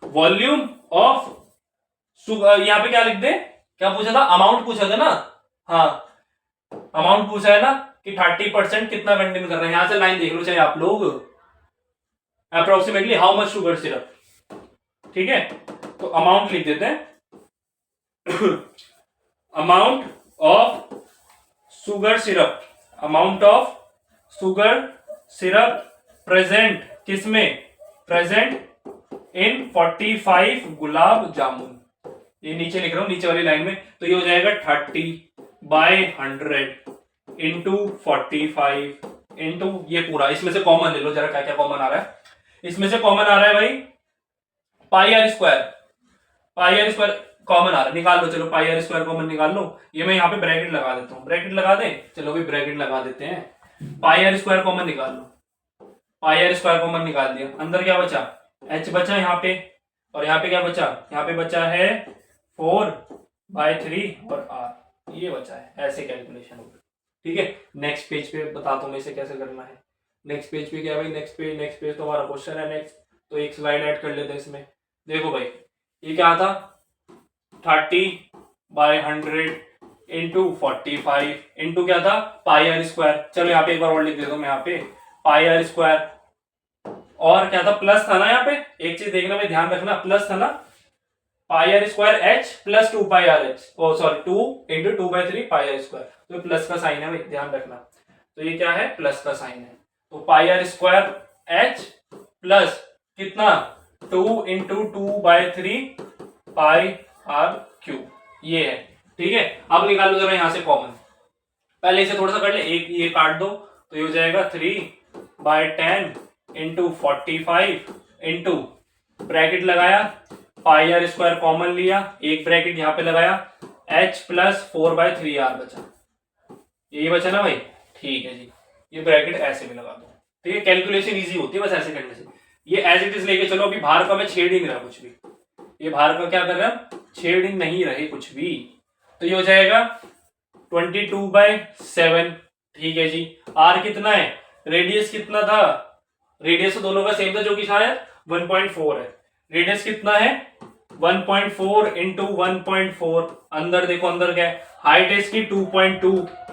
वॉल्यूम ऑफ यहाँ पे क्या लिख दे, क्या पूछा था, अमाउंट पूछा था ना, हाँ अमाउंट पूछा है ना कि 30% कितना कंटेन कर रहे हैं, यहां से लाइन देख लो चाहे आप लोग, approximately how much sugar syrup. ठीक है, तो अमाउंट लिख देते हैं amount of sugar syrup, amount of sugar syrup present किसमें, प्रेजेंट इन 45 गुलाब जामुन, ये नीचे लिख रहा हूं नीचे वाली लाइन में, तो ये हो जाएगा 30/100 इंटू 45 इंटू ये पूरा, इसमें से कॉमन ले लो जरा, क्या क्या कॉमन आ रहा है, इसमें से कॉमन आ रहा है भाई pi R square, pi R square common आ रहा है, निकाल लो, चलो पाई आर स्क्वायर कॉमन निकाल लो, ये मैं यहाँ पे ब्रैकेट लगा देता हूँ, ब्रैकेट लगा दें, चलो भाई ब्रैकेट लगा देते हैं, पाई आर स्क्वायर कॉमन निकाल लो, पाई आर स्क्वायर कॉमन निकाल दिया, अंदर क्या बचा एच बचा यहाँ पे, और यहाँ पे क्या बचा, यहाँ पे बचा है 4/3 और आर, ये बचा है, ऐसे कैलकुलेशन होगी। ठीक है, नेक्स्ट पेज पे बताता हूँ मैं इसे कैसे करना है। नेक्स्ट पेज पे क्या है भाई, नेक्स्ट पेज तो हमारा क्वेश्चन है नेक्स्ट, तो एक स्लाइड ऐड कर लेते हैं इसमें। देखो भाई ये क्या था 30/100 इंटू 45 इंटू क्या था पाई आर स्क्वायर, चलो यहाँ पे एक बार और लिख देता हूँ मैं, यहाँ पे पाई आर स्क्वायर और क्या था प्लस था ना, यहाँ पे एक चीज देखना में ध्यान रखना, प्लस था ना, pi R square H plus 2 pi R H, oh sorry 2 into 2/3 pi R square, तो प्लस का साइन है भाई ध्यान रखना, तो ये क्या है प्लस का साइन है, तो पाई आर स्क्वायर एच प्लस कितना 2 इंटू 2/3 पाई आर क्यूब, ये है। ठीक है, अब निकालो जरा यहां से कॉमन, पहले इसे थोड़ा सा कर ले, एक ये काट दो, तो ये हो जाएगा 3/10 इंटू 45 इंटू ब्रैकेट लगाया, पाई आर स्क्वायर कॉमन लिया, एक ब्रैकेट यहाँ पे लगाया, h प्लस 4/3r बचा, यही बचा ना भाई। ठीक है जी, ये ब्रैकेट ऐसे भी लगा दो, ठीक है, कैलकुलेशन इजी होती है बस ऐसे करने से। ये एज इट इज लेके चलो, अभी बाहर का मैं छेड़ ही नहीं रहा कुछ भी, ये बाहर का क्या कर रहा है छेड़ ही नहीं रहे कुछ भी, तो ये हो जाएगा 22/7। ठीक है जी, r कितना है, रेडियस कितना था, रेडियस तो दोनों का सेम था जो कि शायद 1.4 है, रेडियस कितना है 1.4 इंटू 1.4, अंदर देखो अंदर क्या है, हाइट है इसकी 2.2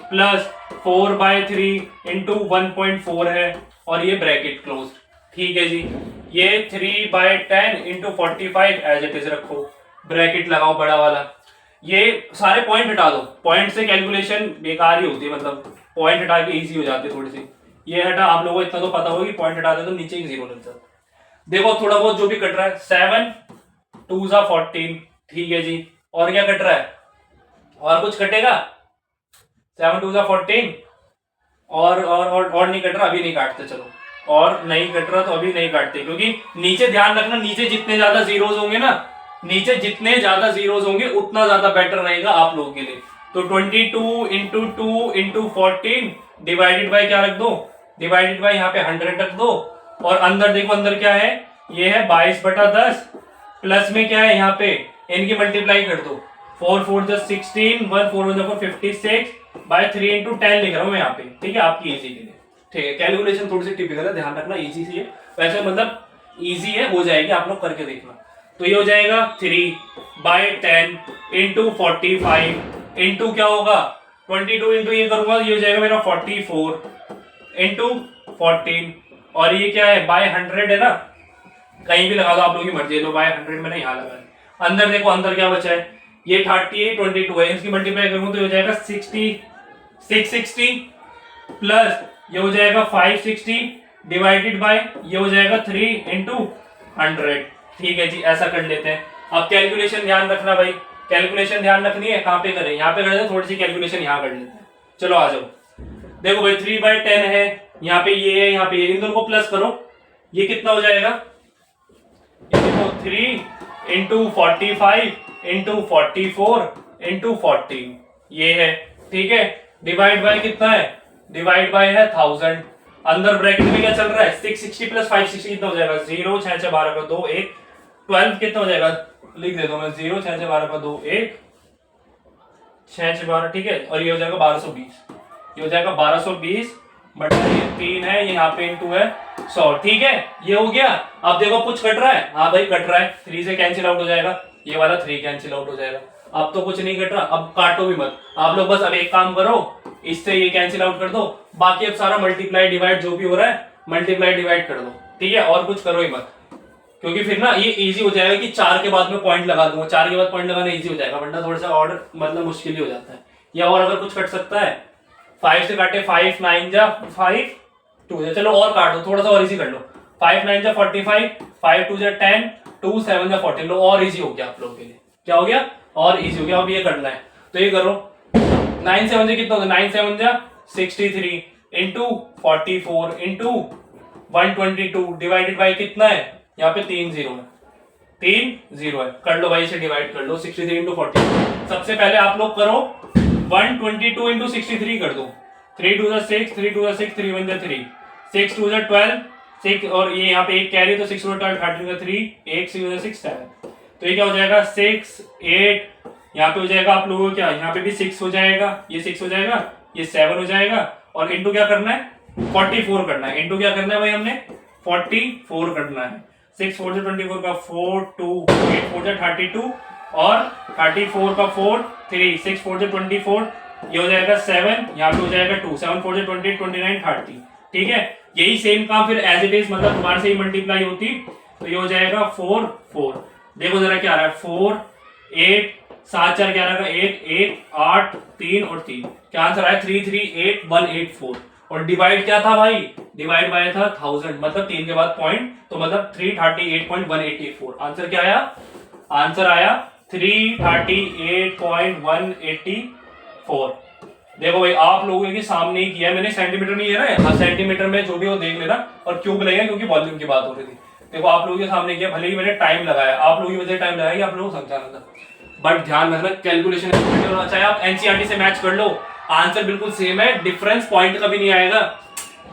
प्लस 4/3 इंटू 1.4 है, और ये ब्रैकेट क्लोज। ठीक है जी, ये 3/10 इंटू 45 एज इट इज रखो, ब्रैकेट लगाओ बड़ा वाला, ये सारे पॉइंट हटा दो, पॉइंट से कैलकुलेशन बेकार ही होती है, मतलब पॉइंट हटा के इजी हो जाती है थोड़ी सी, ये हटा, आप लोगों को इतना तो पता होगा कि पॉइंट हटा दे तो नीचे एक जीरो लग जाता। देखो थोड़ा बहुत जो भी कट रहा है, 7 2 14, ठीक है जी, और क्या कट रहा है, और कुछ कटेगा 7 2 14, और नहीं कट रहा, अभी नहीं काटते, चलो, और नहीं कट रहा तो अभी नहीं काटते, क्योंकि नीचे ध्यान रखना, नीचे जितने ज्यादा जीरोस होंगे ना, नीचे जितने ज्यादा जीरोस होंगे उतना ज्यादा बेटर रहेगा आप लोगों के लिए। तो 22 इंटू 2 इंटू 14 डिवाइडेड बाई क्या रख दो, डिवाइडेड बाई यहाँ पे 100 रख दो, और अंदर देखो अंदर क्या है, ये है 22/10, प्लस में क्या है यहाँ पे इनकी मल्टीप्लाई कर दो, 4 4 16, 1 4 1 56/3 इंटू 10 लिख रहा हूँ मैं यहाँ पे, ठीक है, आपकी इजी के लिए। ठीक है, कैलकुलेशन थोड़ी सी टिपिकल है, ध्यान रखना, इजी सी है वैसे, मतलब इजी है, हो जाएगी, आप लोग करके देखना। तो ये हो जाएगा 3/10 इंटू 45 इंटू क्या होगा 22 इंटू ये करूंगा, ये हो जाएगा मेरा 44 इंटू 14, और ये क्या है बाय 100 है ना, कहीं भी लगा दो आप लोगों की मर्जी, लो बाय 100 मैंने यहाँ लगा है। अंदर देखो अंदर क्या बचा है, ये 38 22 है, इसकी मल्टीप्लाई करूंगा तो ये हो जाएगा 660 प्लस ये हो जाएगा 560 डिवाइडेड बाय ये हो जाएगा 3 इंटू 100। ठीक है जी, ऐसा कर लेते हैं। अब कैलकुलेशन ध्यान रखना भाई, कैलकुलेशन ध्यान रखनी है, कहाँ पे करें, यहाँ पे कर देते हैं, थोड़ी सी कैलकुलेशन यहाँ कर लेते हैं। चलो आ जाओ, देखो भाई 3/10 है, यहाँ पे ये है, यहाँ पे ये, इन दोनों को प्लस करो, ये कितना हो जाएगा, ये देखो 3 इंटू 45 इंटू 44 इंटू 14 ये है, ठीक है। डिवाइड बाय कितना है, डिवाइड बाय है 1000। अंदर ब्रैकेट में क्या चल रहा है, 660 प्लस 560 कितना हो जाएगा, 0 6 6 12 का 2 1 12 कितना हो जाएगा, लिख देता हूं मैं 0 6 6 12 का 2 1 6 6 12, ठीक है। और ये हो जाएगा 1220, ये हो जाएगा 1220 बट ये 3 है, ये यहाँ पे इंटू है 100, ठीक है। ये हो गया। अब देखो कुछ कट रहा है, हाँ भाई कट रहा है, 3 से कैंसिल आउट हो जाएगा, ये वाला 3 कैंसिल आउट हो जाएगा। अब तो कुछ नहीं कट रहा, अब काटो भी मत आप लोग, बस अब एक काम करो, इससे ये कैंसिल आउट कर दो, बाकी अब सारा मल्टीप्लाई डिवाइड जो भी हो रहा है मल्टीप्लाई डिवाइड कर दो, ठीक है। और कुछ करो ही मत, क्योंकि फिर ना ये इजी हो जाएगा कि 4 के बाद में पॉइंट लगा दूंगा, 4 के बाद पॉइंट लगाना इजी हो जाएगा, वरना थोड़ा सा और मतलब मुश्किल ही हो जाता है। या और अगर कुछ कट सकता है, 5 से काटे 5 9 जा 5 2 जा, चलो और काट दो, थोड़ा सा और इजी कर लो, 5 9 जा 45 5 2 जा 10 2 7 जा 14, लो और इजी हो गया आप लोगों के लिए, क्या हो गया और इजी हो गया। अब ये करना है तो ये करो, 9 7 जा कितना होगा, 9 7 जा 63 इंटू 44 इंटू 122 डिवाइडेड बाई कितना है, यहाँ पे 3 0 है, 3 0 है, कर लो भाई इसे डिवाइड कर लो, 63 इंटू 40। सबसे पहले आप लोग करो 122 इंटू 63 कर दो, 3 2 जा 6 3 2 जा 6 3 1 जा 3 6 2 जा 12 6 और ये यहाँ पे एक कैरी तो 6 12 13 का 3 1 6 जा 6 7, तो ये क्या हो जाएगा 6 8, यहाँ पे हो जाएगा आप लोगों को क्या, यहाँ पे भी 6 हो जाएगा, ये 6 हो जाएगा, ये 7 हो जाएगा, और इंटू क्या करना है 44 करना है, इंटू क्या करना है भाई हमने 44 करना है, 6 4 से 24 का 4 2 8 4 से 32 और 34 का 4 3 6 4 से 24, ये हो जाएगा 7, यहाँ पे हो जाएगा 2 7 4 से 20 29 30, ठीक है। यही सेम काम फिर एज इट इज मतलब तुम्हारे से ही मल्टीप्लाई होती, तो ये हो जाएगा 4 4, देखो जरा क्या आ रहा है 4 8 7 4 11 का 1 1 8 3 और 3, क्या आंसर आया 3 3 8 1 8 4, और डिवाइड क्या था भाई, डिवाइड बाय था 1000, मतलब 3 के बाद पॉइंट, तो मतलब 338.184, आंसर क्या आया, आंसर आया 338.184। देखो भाई आप लोगों के सामने ही किया मैंने, सेंटीमीटर में ये ना, सेंटीमीटर में जो भी हो देख लेना, और क्यूब लगेगा क्योंकि वॉल्यूम की बात हो रही थी। देखो आप लोगों के सामने किया, भले ही मैंने टाइम लगाया, आप लोगों की वजह से टाइम लगाया, आप लोगों को समझाना था, बट ध्यान रखना कैलकुलेशन होना चाहिए। आप एनसीईआरटी से मैच कर लो, आंसर बिल्कुल सेम है, डिफरेंस पॉइंट का भी नहीं आएगा,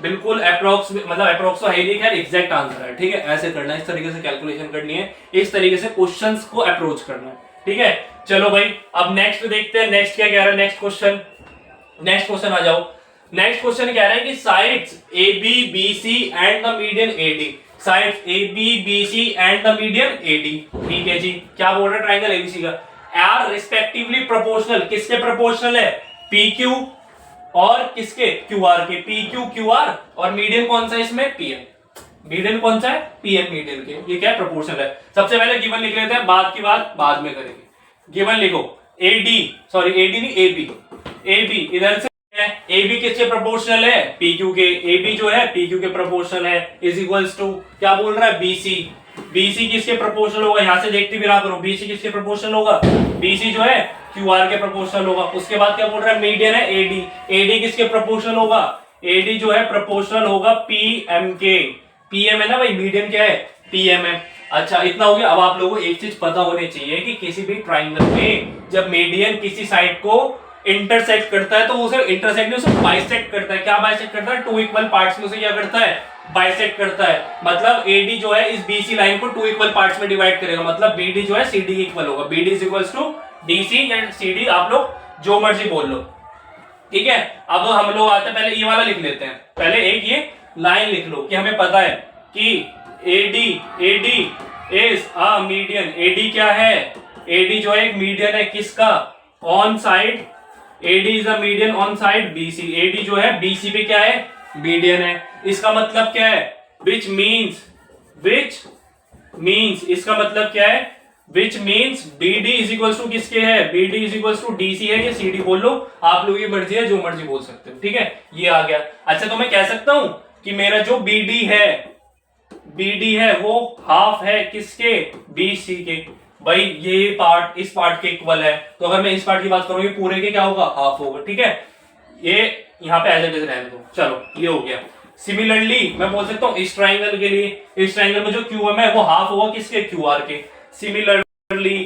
बिल्कुल अप्रोक्स, मतलब अप्रोक्स तो है ही, खैर एग्जैक्ट आंसर है, ठीक है। ऐसे करना है, इस तरीके से कैलकुलेशन करनी है, इस तरीके से क्वेश्चंस को अप्रोच करना है, ठीक है। चलो भाई अब नेक्स्ट देखते हैं, नेक्स्ट क्या कह रहा है, नेक्स्ट क्वेश्चन आ जाओ। नेक्स्ट क्वेश्चन कह रहा है कि sides A B B C and the median A D, sides A B B C and the median A D, ठीक है जी। क्या बोल रहा है ट्राइंगल एबीसी का, आर रिस्पेक्टिवली प्रोपोर्शनल, किसके प्रोपोर्शनल है, पी क्यू और किसके, क्यू आर के, पी क्यू क्यू आर, और मीडियन कौन सा है इसमें, पीएम, मीडियन कौन सा है, पीएम मीडियन के, ये क्या प्रोपोर्शनल है। सबसे पहले गिवन लिख लेते हैं, बात की बात बाद में करेंगे। गिवन लिखो एडी, सॉरी एडी नहीं एबी, एबी इधर से है, एबी किसके प्रोपोर्शनल है, पीक्यू के, एबी जो है पीक्यू के प्रोपोर्शनल है, इज इक्वल्स टू क्या बोल रहा है, बीसी, बीसी किसके प्रोपोर्शनल होगा, यहां से देखते भी रहा करो, बीसी किसके प्रोपोर्शनल होगा, बीसी जो है क्यूआर के प्रोपोर्शनल होगा। उसके बाद क्या बोल रहा है, मीडियन है एडी, एडी किसके प्रोपोर्शनल होगा, एडी जो है प्रोपोर्शनल होगा पीएम के, पीएम है ना भाई, मीडियन क्या है, पीएम है। अच्छा इतना हो गया। अब आप लोगों को एक चीज पता होनी चाहिए कि किसी भी ट्राइंगल में जब मीडियन किसी साइड को इंटरसेक्ट करता है तो उसे इंटरसेक्ट नहीं, उसे बाइसेक्ट करता है। क्या बाइसेक्ट करता है, टू इक्वल पार्ट्स में उसे क्या करता है, बाइसेक्ट करता है। मतलब एडी जो है इस बीसी लाइन को टू इक्वल पार्ट्स में डिवाइड करेगा, मतलब बीडी जो है सीडी के इक्वल होगा, BD is equals to DC या सीडी, आप लोग जो मर्जी बोल लो, ठीक है। अब हम लोग आते हैं, पहले ये वाला लिख लेते हैं, पहले एक ये लाइन लिख लो कि हमें पता है कि AD is a median, AD क्या है, एडी जो है एक मीडियन है किसका, on side, AD is a median on side BC, AD जो है बीसी पे क्या है, मीडियन है। इसका मतलब क्या है, विच मीन्स इसका मतलब क्या है, which means BD is equals to किसके है, BD is equals to DC है, या सीडी बोल लो, आप लोगों की मर्जी है, जो मर्जी बोल सकते हो, ठीक है। ये आ गया। अच्छा तो मैं कह सकता हूं कि मेरा जो बीडी है वो हाफ है किसके, बीसी के। भाई ये पार्ट इस पार्ट के इक्वल है, तो अगर मैं इस पार्ट की बात करूं ये पूरे के क्या होगा, हाफ होगा, ठीक है। ये यहाँ पे एज इट इज रहने दो। चलो ये हो गया। सिमिलरली मैं बोल सकता हूं इस ट्राइंगल के लिए, इस ट्राइंगल में जो क्यूएम है वो हाफ होगा किसके, क्यूआर के। सिमिलर सिमिलरली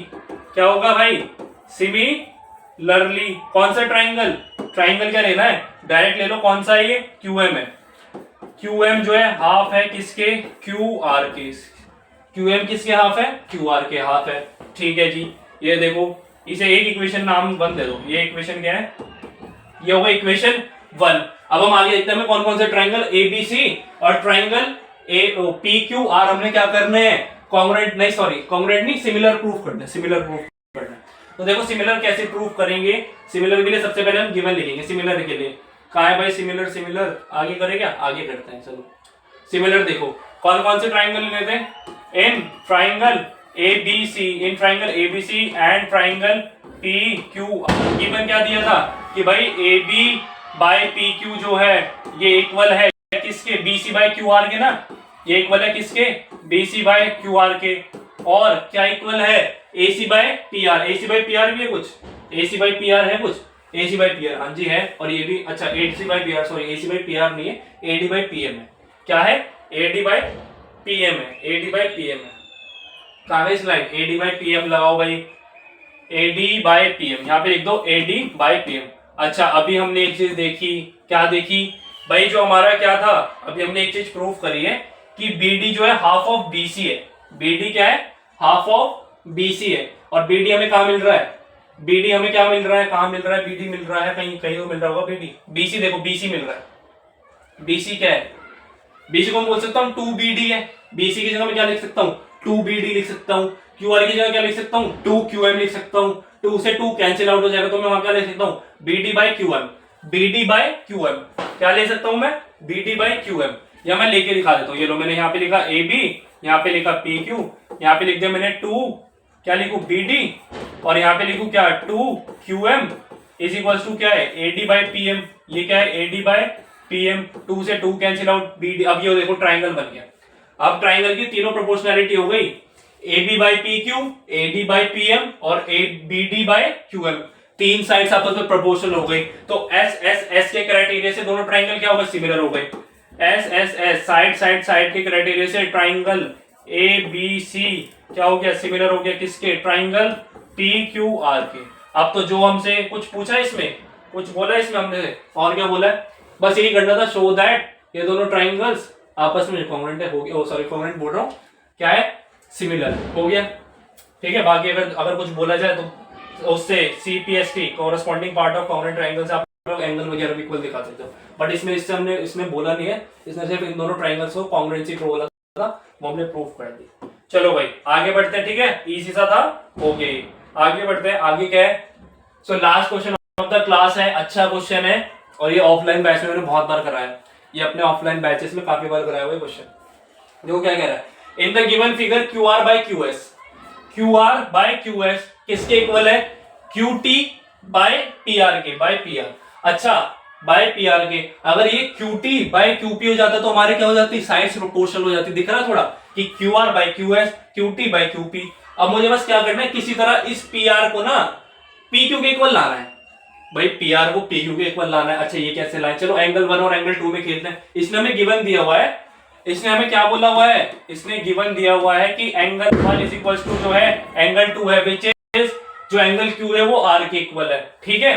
क्या होगा भाई, सिमिलरली कौन सा ट्राइंगल, ट्राइंगल क्या लेना है, डायरेक्ट ले लो, कौन सा है ये, क्यूएम है, क्यूएम जो है हाफ है किसके, क्यू आर के, क्यूएम किसके हाफ है, क्यू आर के हाफ है, ठीक है जी। ये देखो इसे एक इक्वेशन नाम 1 दे दो, ये इक्वेशन क्या है, ये होगा इक्वेशन 1। अब हम आगे देखते हैं कौन कौन से ट्राइंगल ए बी सी और triangle A P Q are हमने क्या करने हैं, कॉन्ग्रुएंट नहीं, सॉरी कॉन्ग्रुएंट नहीं, सिमिलर प्रूफ करना है, सिमिलर प्रूफ करना है। तो देखो सिमिलर कैसे प्रूफ करेंगे, सिमिलर के लिए सबसे पहले हम गिवन लिखेंगे, सिमिलर के लिए कहा है भाई, सिमिलर सिमिलर आगे करेगा, आगे करते हैं, चलो सिमिलर देखो कौन कौन से ट्राइंगल लेते हैं, in triangle A B C, in triangle A B C and triangle P Q R, given क्या दिया था कि भाई A B by P Q जो है ये इक्वल है किसके, B C by Q R के ना, ये इक्वल है किसके, B C by Q R के, और क्या इक्वल है, A C by P R, A C by P R भी है कुछ, A C by P R है कुछ, A C by P R हाँ जी है, और ये भी अच्छा A C by P R, sorry A C by P R नहीं है, A D by P M है, क्या है, A D by P M है, A D by P M है, कहाँ है इस लाइन, A D by P M लगाओ भाई, A D by P M, यहाँ पे लिख दो A D by P M. अच्छा अभी हमने एक चीज देखी, क्या देखी भाई, जो हमारा क्या था, अभी हमने एक चीज प्रूफ करी है कि बी डी जो है हाफ ऑफ बी सी है, बी डी क्या है, हाफ ऑफ बी सी है, और बी डी हमें कहाँ मिल रहा है, बीडी हमें क्या मिल रहा है, कहाँ मिल रहा है, बीडी मिल रहा है कहीं कहीं तो मिल रहा होगा बीडी, बीसी देखो बीसी मिल रहा है, बीसी क्या है, बीसी को मैं बोल सकता हूँ 2BD है, बीसी की जगह मैं क्या लिख सकता हूँ, 2BD लिख सकता हूँ, क्यूआर की जगह क्या लिख सकता हूँ, 2QM लिख सकता हूँ, 2 से 2 कैंसिल आउट हो जाएगा, तो मैं वहां क्या लिख सकता हूँ, BD by QM, BD by QM, क्या ले सकता हूँ मैं, BD बाय QM, या मैं लेके दिखा देता हूँ, ये लो मैंने यहाँ पे लिखा AB, यहाँ पे लिखा PQ, यहाँ पे लिख दिया मैंने 2 क्या लिखू BD, और यहाँ पे लिखू क्या 2QM इज इक्वल्स टू क्या है AD बाय PM, ये क्या है AD बाय PM, 2 से 2 कैंसिल आउट BD, अब ये देखो ट्राइंगल बन गया, अब ट्राइंगल की तीनों प्रोपोर्शनैलिटी हो गई, AB by PQ, AD by PM और BD बाय QM, तीन साइड्स आपस में प्रोपोर्शनल हो गई, तो S के क्राइटेरिया से दोनों ट्राइंगल क्या हो गए, सिमिलर हो गए, S साइड साइड साइड के क्राइटेरिया से ट्राइंगल ABC क्या हो गया, सिमिलर हो गया किसके, ट्राइंगल PQR के। अब तो जो हमसे कुछ पूछा इसमें, कुछ बोला इसमें हमने, और क्या बोला है, बस यही करना था, शो दैट ये दोनों ट्राइंगल्स आपस में कॉन्ग्रुएंट है, हो गया, सॉरी कॉन्ग्रुएंट बोल रहा हूँ, क्या है, सिमिलर हो गया, ठीक है। बाकी अगर कुछ बोला जाए तो उससे CPST corresponding part of congruent triangle से आप लोग एंगल वगैरह भी इक्वल दिखा सकते हो, बट इसमें इससे हमने इसमें बोला नहीं है, इसने सिर्फ इन दोनों ट्राइंगल्स को कॉन्ग्रुएंसी बोला था, वो हमने प्रूफ कर दी। चलो भाई आगे बढ़ते हैं, ठीक है, इजी सा था, हो गया, आगे बढ़ते हैं, आगे क्या है, so last question of the class है, अच्छा क्वेश्चन है, और ये ऑफलाइन बैच में मैंने बहुत बार कराया, ये अपने ऑफलाइन बैचेस में काफी बार कराया हुआ क्वेश्चन। देखो क्या कह रहा है, in the given figure QR by QS, QR by QS किसके इक्वल है, QT बाय PR के, बाय PR, अच्छा बाय PR के, अगर ये QT बाय QP हो जाता तो हमारे क्या हो जाती, साइड्स प्रोपोर्शनल हो जाती, दिख रहा थोड़ा कि QR by QS, QT by QP। अब मुझे बस क्या करना है, किसी तरह इस PR को ना PQ के इक्वल लाना है, भाई PR को PQ के इक्वल लाना है। अच्छा ये कैसे लाए, चलो एंगल 1 और एंगल 2 में खेलते हैं, इसने हमें गिवन दिया हुआ है, इसने हमें क्या बोला हुआ है, इसने गिवन दिया हुआ है कि एंगल 1 इज इक्वल टू जो है एंगल 2 है, विच इज जो एंगल Q है वो R के इक्वल है, ठीक है,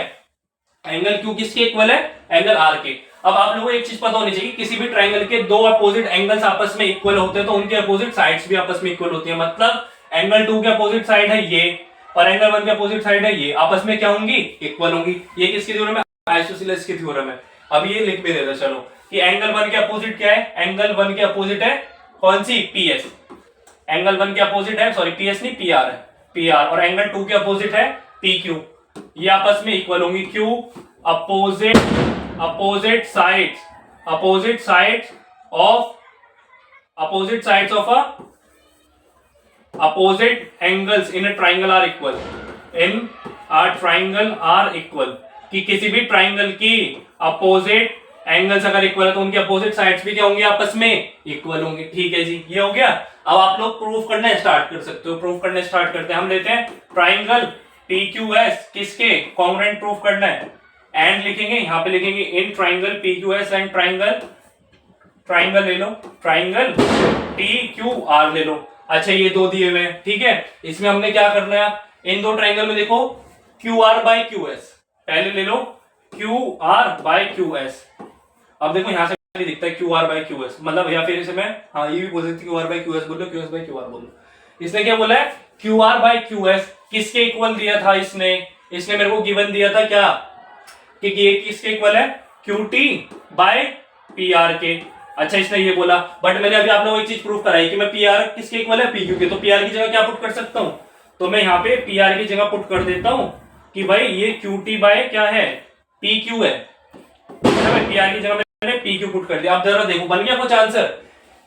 एंगल Q किसके इक्वल है, एंगल R के। अब आप लोगों को एक चीज पता होनी चाहिए, किसी भी ट्राइंगल के दो अपोजिट एंगल्स आपस में इक्वल होते हैं तो उनके अपोजिट साइड्स भी आपस में इक्वल होती है, मतलब एंगल 2 के अपोजिट साइड है ये और एंगल 1 के अपोजिट साइड है ये, आपस में क्या होंगी, इक्वल होंगी। ये किसकी थ्योरम है, आइसोसेलेस की थ्योरम है। अब ये लिख भी देता चलो कि एंगल 1 के अपोजिट क्या है, एंगल 1 के अपोजिट है कौन सी, PS, एंगल 1 के अपोजिट है, सॉरी PS नहीं PR है, PR, और एंगल 2 के अपोजिट है PQ, ये आपस में इक्वल होंगी, Q opposite sides of a opposite angles in a triangle are equal, in a triangle are equal, कि किसी भी ट्राइंगल की अपोजिट एंगल्स अगर इक्वल है तो उनके अपोजिट साइड्स भी क्या होंगे, आपस में इक्वल होंगे, ठीक है जी, ये हो गया। अब आप लोग प्रूफ करना स्टार्ट कर सकते हो, प्रूफ करना स्टार्ट करते हैं, हम लेते हैं ट्राइंगल PQS किसके कॉन्ग्रुएंट प्रूफ करना है, एंड लिखेंगे, यहाँ पे लिखेंगे in triangle PQS and triangle ले लो, ट्राइंगल TQR ले लो। अच्छा ये दो दिए हुए हैं, ठीक है। इसमें हमने क्या करना है, इन दो ट्राइंगल में देखो Q R by Q S, पहले ले लो Q R by Q S. अब देखो यहां से दिखता है Q R by Q S, मतलब या फिर इसे मैं हाँ ये भी बोल सकती Q R by Q S बोलो, Q S by Q R बोलो। इसने क्या बोला है, Q R by Q S किसके इक्वल दिया था इसने मेरे को गिवन दिया था क्या कि ये किसके इक्वल है, Q T bye P are के। अच्छा इसने ये बोला, बट मैंने अभी आप लोगों को एक चीज प्रूफ कराई कि मैं पी आर किसके इक्वल है, पी क्यू के। तो पी आर की जगह क्या पुट कर सकता हूं, तो मैं यहाँ पे पी आर की जगह पुट कर देता हूं कि भाई ये क्यू टी बाय क्या है, पी क्यू है। पी आर की जगह मैंने पी क्यू पुट कर दिया। अब जरा देखो बन गया कुछ answer,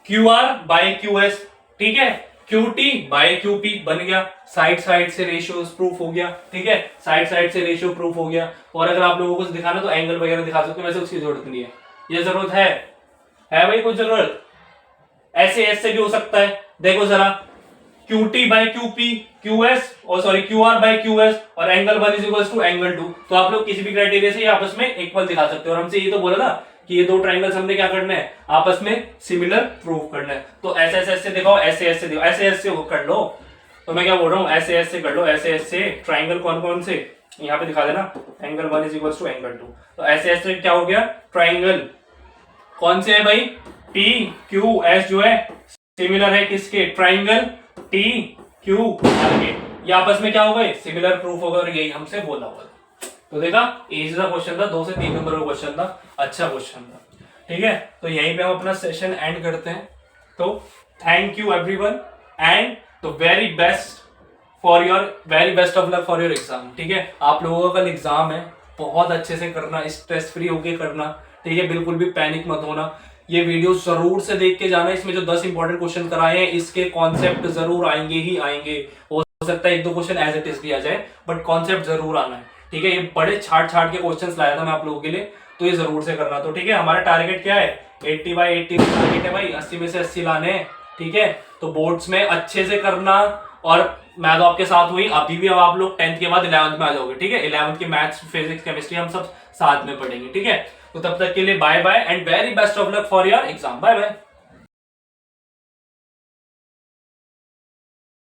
Q R by Q S, ठीक है, Q T by Q P बन गया। साइड साइड से रेशियो प्रूफ हो गया, ठीक है, साइड साइड से रेशियो प्रूफ हो गया। और अगर आप लोगों को दिखाना तो एंगल वगैरह दिखा सकते हो, वैसे उसकी जरूरत नहीं है। ये जरूरत है भाई कुछ जरूरत, ऐसे भी हो सकता है। देखो जरा Q T by Q P Q S और sorry Q R by Q S और angle 1 is equal to angle 2, तो आप लोग किसी भी क्राइटेरिया से आपस में इक्वल दिखा सकते हो। और हमसे ये तो बोला ना कि ये दो ट्राइंगल्स हमने क्या करना है, आपस में सिमिलर प्रूव करना है। तो ऐसे दिखाओ, ऐसे दिखाओ, ऐसे कर लो। तो मैं क्या बोल रहा हूँ, ऐसे कर लो, ऐसे ट्राइंगल कौन कौन से यहाँ पे दिखा देना, angle 1 is equal to angle 2। तो ऐसे क्या हो गया, ट्राइंगल कौन से है भाई, पी क्यू एस जो है सिमिलर है किसके, ट्राइंगल टी क्यू आर के। ये आपस में क्या हो गए, सिमिलर प्रूफ होगा, और यही हमसे बोला हुआ। तो देखा इजी सा क्वेश्चन था, 2 से 3 नंबर का क्वेश्चन था, अच्छा क्वेश्चन था, ठीक है। तो यहीं पे हम अपना सेशन एंड करते हैं। तो thank you everyone and the very best of luck for your exam, ठीक है। आप लोगों का कल एग्जाम है, बहुत अच्छे से करना, स्ट्रेस फ्री होके करना, ठीक है, बिल्कुल भी पैनिक मत होना। ये वीडियो जरूर से देख के जाना, इसमें जो 10 इंपॉर्टेंट क्वेश्चन कराए हैं इसके कॉन्सेप्ट जरूर आएंगे ही आएंगे। हो सकता है 1-2 क्वेश्चन एज इट इज भी आ जाए, बट कॉन्सेप्ट जरूर आना है, ठीक है। ये बड़े छाट के क्वेश्चंस लाया था मैं आप लोगों के लिए, तो ये जरूर से करना। तो ठीक है, हमारा टारगेट क्या है, 80/80 टारगेट है भाई, 80 में से 80 लाने हैं, ठीक है। तो बोर्ड्स में अच्छे से करना, और मैं तो आपके साथ हुई अभी भी। अब आप लोग 10th के बाद 11th में आ जाओगे, ठीक है। 11th के मैथ्स फिजिक्स केमिस्ट्री हम सब साथ में पढ़ेंगे, ठीक है। तो तब तक के लिए bye bye and very best of luck for your exam, bye bye.